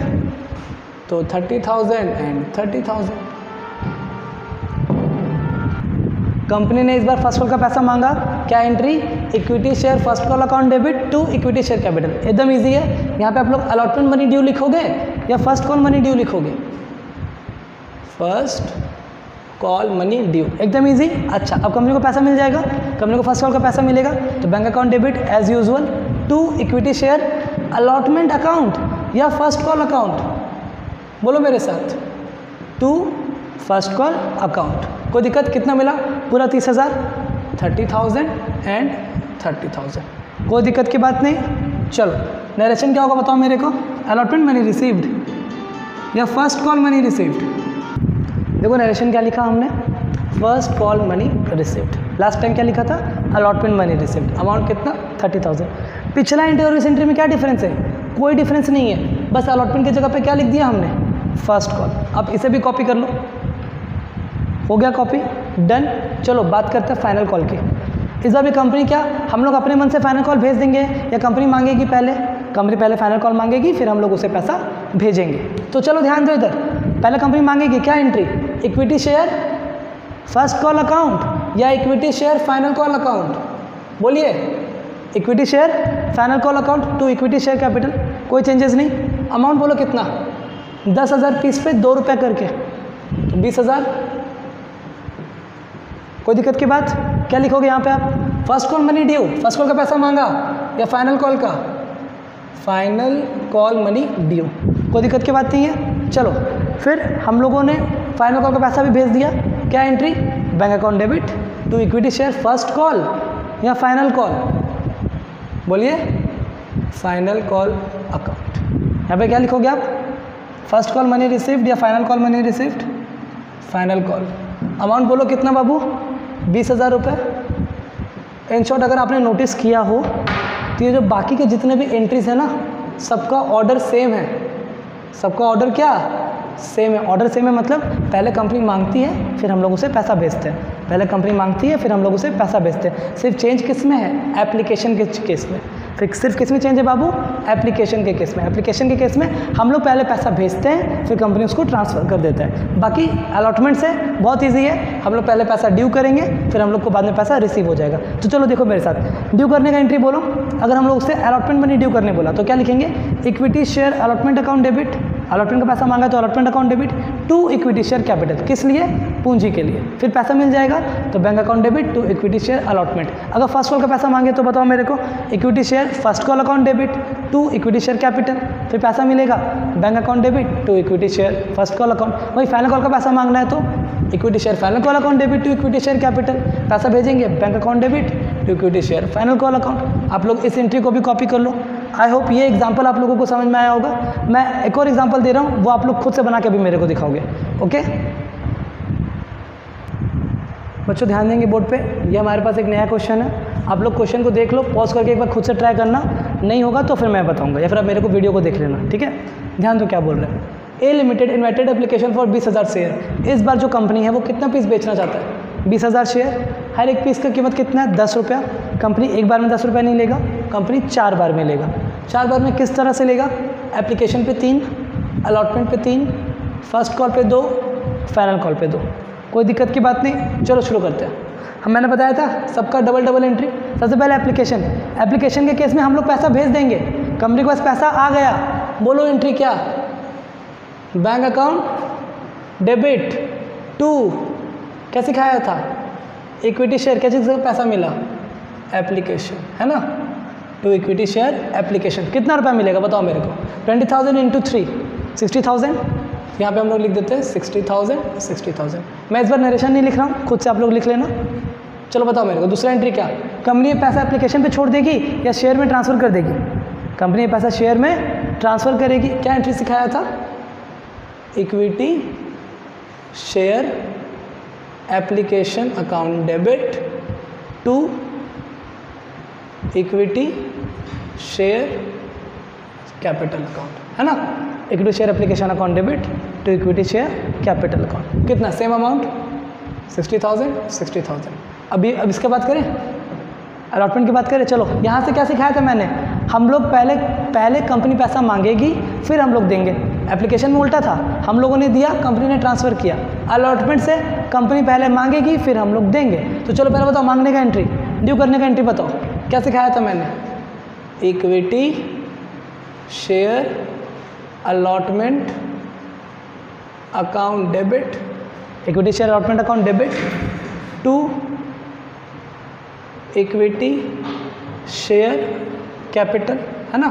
तो 30,000 एंड 30,000। कंपनी ने इस बार फर्स्ट कॉल का पैसा मांगा, क्या entry, equity share first call account debit to equity share capital. एकदम इजी है। यहाँ पे आप लोग अलॉटमेंट मनी ड्यू लिखोगे या फर्स्ट कॉल मनी ड्यू लिखोगे, फर्स्ट कॉल मनी ड्यू, एकदम इजी। अच्छा अब कंपनी को पैसा मिल जाएगा, कंपनी को फर्स्ट कॉल का पैसा मिलेगा तो bank account debit as usual to equity share allotment account या फर्स्ट कॉल अकाउंट, बोलो मेरे साथ, टू फर्स्ट कॉल अकाउंट। कोई दिक्कत, कितना मिला, पूरा 30,000, 30,000 एंड 30,000। कोई दिक्कत की बात नहीं। चलो नरेशन क्या होगा बताओ मेरे को, अलॉटमेंट मनी रिसीव्ड या फर्स्ट कॉल मनी रिसीव्ड। देखो नरेशन क्या लिखा हमने, first call money received. Last time क्या लिखा था, अलॉटमेंट मनी रिसीव्ड। अमाउंट कितना, 30,000। पिछला एंट्री और इस एंट्री में क्या डिफरेंस है, कोई डिफरेंस नहीं है, बस अलॉटमेंट की जगह पे क्या लिख दिया हमने, फर्स्ट कॉल। अब इसे भी कॉपी कर लो, हो गया कॉपी, डन। चलो बात करते हैं फाइनल कॉल की। इस बार भी कंपनी क्या, हम लोग अपने मन से फाइनल कॉल भेज देंगे या कंपनी मांगेगी पहले, कंपनी पहले फाइनल कॉल मांगेगी फिर हम लोग उसे पैसा भेजेंगे। तो चलो ध्यान दो इधर, पहले कंपनी मांगेगी क्या entry, equity share first call account या equity share final call account, बोलिए, equity share final call account to equity share capital. कोई चेंजेस नहीं। अमाउंट बोलो कितना, 10,000 पीस पे 2 रुपये करके, तो 20,000। कोई दिक्कत की बात, क्या लिखोगे यहाँ पे आप, first call money due, first call का पैसा मांगा या फाइनल कॉल का, फाइनल कॉल मनी ड्यू। कोई दिक्कत की बात नहीं है। चलो फिर हम लोगों ने फाइनल कॉल का पैसा भी भेज दिया, क्या entry, bank account debit to equity share first call या फाइनल कॉल, बोलिए, फाइनल कॉल अकाउंट। यहाँ पे क्या लिखोगे आप, फर्स्ट कॉल मनी रिसीव्ड या final call money received, final call. Amount बोलो कितना बाबू, 20,000 रुपये। इन शॉर्ट अगर आपने नोटिस किया हो तो ये जो बाकी के जितने भी एंट्रीज है ना, सबका ऑर्डर सेम है, सबका ऑर्डर क्या सेम है। ऑर्डर सेम है मतलब पहले कंपनी मांगती है फिर हम लोग उसे पैसा भेजते हैं, पहले कंपनी मांगती है फिर हम लोग उसे पैसा भेजते हैं। सिर्फ चेंज किस में है, एप्लीकेशन के केस में। फिर सिर्फ किस में चेंज है बाबू, एप्लीकेशन के केस में। एप्लीकेशन के केस में हम लोग पहले पैसा भेजते हैं फिर कंपनी उसको ट्रांसफ़र कर देता है। बाकी अलॉटमेंट से बहुत ईजी है, हम लोग पहले पैसा ड्यू करेंगे फिर हम लोग को बाद में पैसा रिसीव हो जाएगा। तो चलो देखो मेरे साथ, ड्यू करने का एंट्री बोलो। अगर हम लोग उससे अलॉटमेंट मनी ड्यू करने बोला तो क्या लिखेंगे, equity share allotment account debit, allotment का पैसा मांगा तो allotment account debit to equity share capital, किस लिए, पूंजी के लिए। फिर पैसा मिल जाएगा तो bank account debit to equity share allotment. अगर फर्स्ट कॉल का पैसा मांगे तो बताओ मेरे को, equity share first call account debit to equity share capital. फिर पैसा मिलेगा bank account debit to equity share first call account. वही फाइनल कॉल का पैसा मांगना है तो equity share final call account debit to equity share capital. पैसा भेजेंगे bank account debit to equity share final call account. आप लोग इस एंट्री को भी कॉपी कर लो। आई होप ये एग्जांपल आप लोगों को समझ में आया होगा। मैं एक और एग्जांपल दे रहा हूँ, वो आप लोग खुद से बना के भी मेरे को दिखाओगे। ओके बच्चों ध्यान देंगे बोर्ड पे, ये हमारे पास एक नया क्वेश्चन है। आप लोग क्वेश्चन को देख लो, पॉज करके एक बार खुद से ट्राई करना, नहीं होगा तो फिर मैं बताऊंगा या फिर आप मेरे को वीडियो को देख लेना, ठीक है। ध्यान दो क्या बोल रहे हैं। A limited invited application for 20,000 share. इस बार जो कंपनी है वो कितना पीस बेचना चाहता है, 20,000 शेयर। हर एक पीस का कीमत कितना है, 10 रुपया। कंपनी एक बार में 10 रुपया नहीं लेगा, कंपनी 4 बार में लेगा। 4 बार में किस तरह से लेगा, एप्लीकेशन पे 3, अलॉटमेंट पे 3, फर्स्ट कॉल पे 2, फाइनल कॉल पे 2। कोई दिक्कत की बात नहीं, चलो शुरू करते हैं। मैंने बताया था सबका डबल एंट्री। सबसे पहले एप्लीकेशन, एप्लीकेशन के केस में हम लोग पैसा भेज देंगे, कंपनी के पास पैसा आ गया, बोलो एंट्री क्या, बैंक अकाउंट डेबिट टू, क्या सिखाया था, इक्विटी शेयर, क्या चीज़ का पैसा मिला, एप्लीकेशन, है ना, टू इक्विटी शेयर एप्लीकेशन। कितना रुपया मिलेगा बताओ मेरे को, 20,000 इंटू 3, 60,000। यहाँ पे हम लोग लिख देते हैं 60,000। मैं इस बार नरेशन नहीं लिख रहा हूँ, खुद से आप लोग लिख लेना। चलो बताओ मेरे को दूसरा एंट्री क्या, कंपनी ये पैसा एप्लीकेशन पे छोड़ देगी या शेयर में ट्रांसफ़र कर देगी, कंपनी ये पैसा शेयर में ट्रांसफ़र करेगी। क्या एंट्री सिखाया था, equity share application account debit to equity share capital account, है ना। Equity share application account debit to equity share capital account. कितना, सेम अमाउंट 60,000। अब इसके बात करें, अलॉटमेंट की बात करें। चलो यहाँ से क्या सिखाया था मैंने, हम लोग पहले कंपनी पैसा मांगेगी फिर हम लोग देंगे। एप्लीकेशन में उल्टा था, हम लोगों ने दिया, कंपनी ने ट्रांसफ़र किया। अलॉटमेंट से कंपनी पहले मांगेगी फिर हम लोग देंगे। तो चलो पहले बताओ मांगने का एंट्री, ड्यू करने का एंट्री बताओ, क्या सिखाया था मैंने, equity share allotment account debit, equity share allotment account debit to equity share capital, है ना।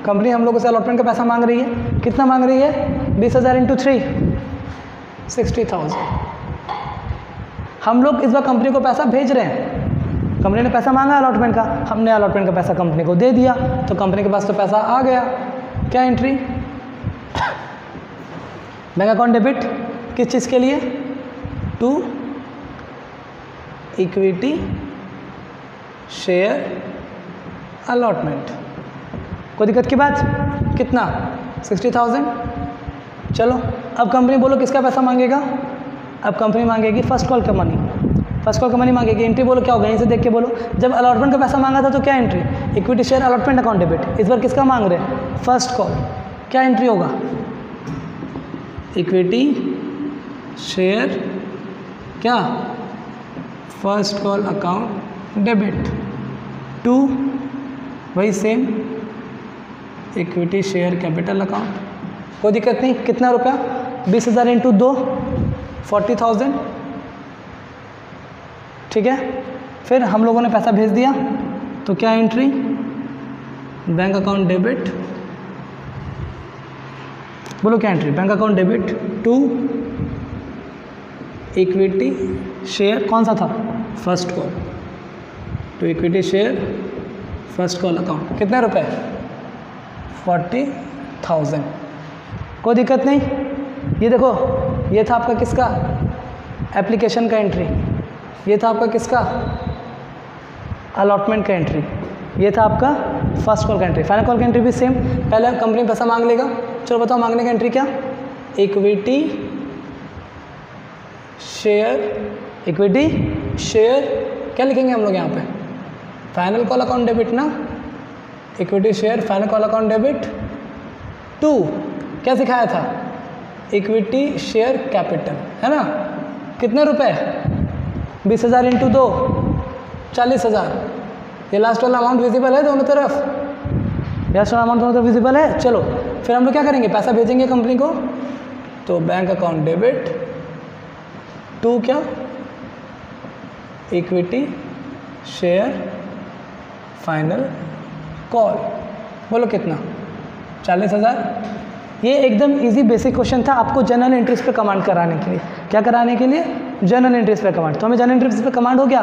कंपनी हम लोगों से अलॉटमेंट का पैसा मांग रही है, कितना मांग रही है, 20,000 इंटू 3, 60,000। हम लोग इस बार कंपनी को पैसा भेज रहे हैं, कंपनी ने पैसा मांगा अलॉटमेंट का, हमने अलॉटमेंट का पैसा कंपनी को दे दिया, तो कंपनी के पास तो पैसा आ गया। क्या एंट्री, बैंक अकाउंट डेबिट किस चीज़ के लिए, टू इक्विटी शेयर अलॉटमेंट। कोई दिक्कत की बात, कितना, 60,000। चलो अब कंपनी बोलो किसका पैसा मांगेगा, अब कंपनी मांगेगी फर्स्ट कॉल का मनी, फर्स्ट कॉल का मनी मांगेगी। एंट्री बोलो क्या होगा, यहीं से देख के बोलो। जब अलॉटमेंट का पैसा मांगा था तो क्या entry, equity share allotment account debit. इस बार किसका मांग रहे हैं, फर्स्ट कॉल, क्या एंट्री होगा, इक्विटी शेयर क्या first call account debit to, वही same equity share capital account. कोई दिक्कत नहीं, कितना रुपया, 20,000 इंटू 2, 40,000, ठीक है। फिर हम लोगों ने पैसा भेज दिया, तो क्या एंट्री, बैंक अकाउंट डेबिट, बोलो क्या entry, bank account debit to equity share, कौन सा था, first call, to equity share first call account. कितने रुपए, 40,000। कोई दिक्कत नहीं। ये देखो, ये था आपका किसका, एप्लीकेशन का एंट्री, ये था आपका किसका, अलॉटमेंट का एंट्री, ये था आपका फर्स्ट कॉल का एंट्री। फाइनल कॉल का एंट्री भी सेम, पहले कंपनी पैसा मांग लेगा, चलो बताओ मांगने का एंट्री क्या, इक्विटी शेयर, इक्विटी शेयर क्या लिखेंगे हम लोग यहाँ पे, फाइनल कॉल अकाउंट डेबिट ना, equity share final call account debit to क्या सिखाया था, इक्विटी शेयर कैपिटल, है ना। कितने रुपए, 20,000 इंटू 2 40,000। ये लास्ट वाला अमाउंट विजिबल है दोनों तरफ, लास्ट वाला अमाउंट दोनों तरफ विजिबल है। चलो फिर हम लोग क्या करेंगे, पैसा भेजेंगे कंपनी को, तो बैंक अकाउंट डेबिट टू क्या, इक्विटी शेयर फाइनल कॉल, बोलो कितना, 40,000। ये एकदम इजी बेसिक क्वेश्चन था आपको जनरल इंटरेस्ट पे कमांड कराने के लिए। क्या कराने के लिए, जनरल इंटरेस्ट पे कमांड। तो हमें जनरल इंटरेस्ट पे कमांड हो गया।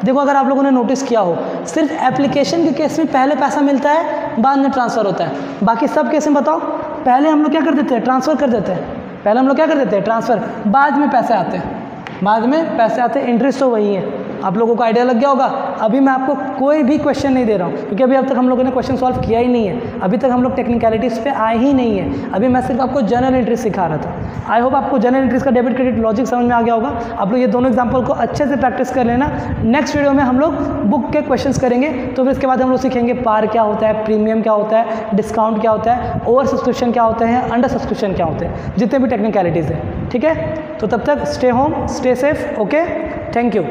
देखो अगर आप लोगों ने नोटिस किया हो, सिर्फ एप्लीकेशन के केस में पहले पैसा मिलता है बाद में ट्रांसफ़र होता है, बाकी सब केस में बताओ पहले हम लोग क्या कर देते हैं, ट्रांसफ़र कर देते हैं। पहले हम लोग क्या कर देते हैं, ट्रांसफ़र, बाद में पैसे आते हैं, बाद में पैसे आते हैं। इंटरेस्ट तो वही है, आप लोगों को आइडिया लग गया होगा। अभी मैं आपको कोई भी क्वेश्चन नहीं दे रहा हूँ, क्योंकि अभी अब तक हम लोगों ने क्वेश्चन सॉल्व किया ही नहीं है, अभी तक हम लोग टेक्निकलिटीज़ पे आए ही नहीं है। अभी मैं सिर्फ आपको जनरल इंटरेस्ट सिखा रहा था। आई होप आपको जनरल इंटरेस्ट का डेबिट क्रेडिट लॉजिक समझ में आ गया होगा। आप लोग ये दोनों एग्जाम्पल को अच्छे से प्रैक्टिस कर लेना। नेक्स्ट वीडियो में हम लोग बुक के क्वेश्चन करेंगे, तो फिर इसके बाद हम लोग सीखेंगे पार क्या होता है, प्रीमियम क्या होता है, डिस्काउंट क्या होता है, ओवर सब्सक्रिप्शन क्या होते हैं, अंडर सब्सक्रिप्शन क्या होते हैं, जितने भी टेक्निकलिटीज़ है। ठीक है, तो तब तक stay home, stay safe, okay, thank you.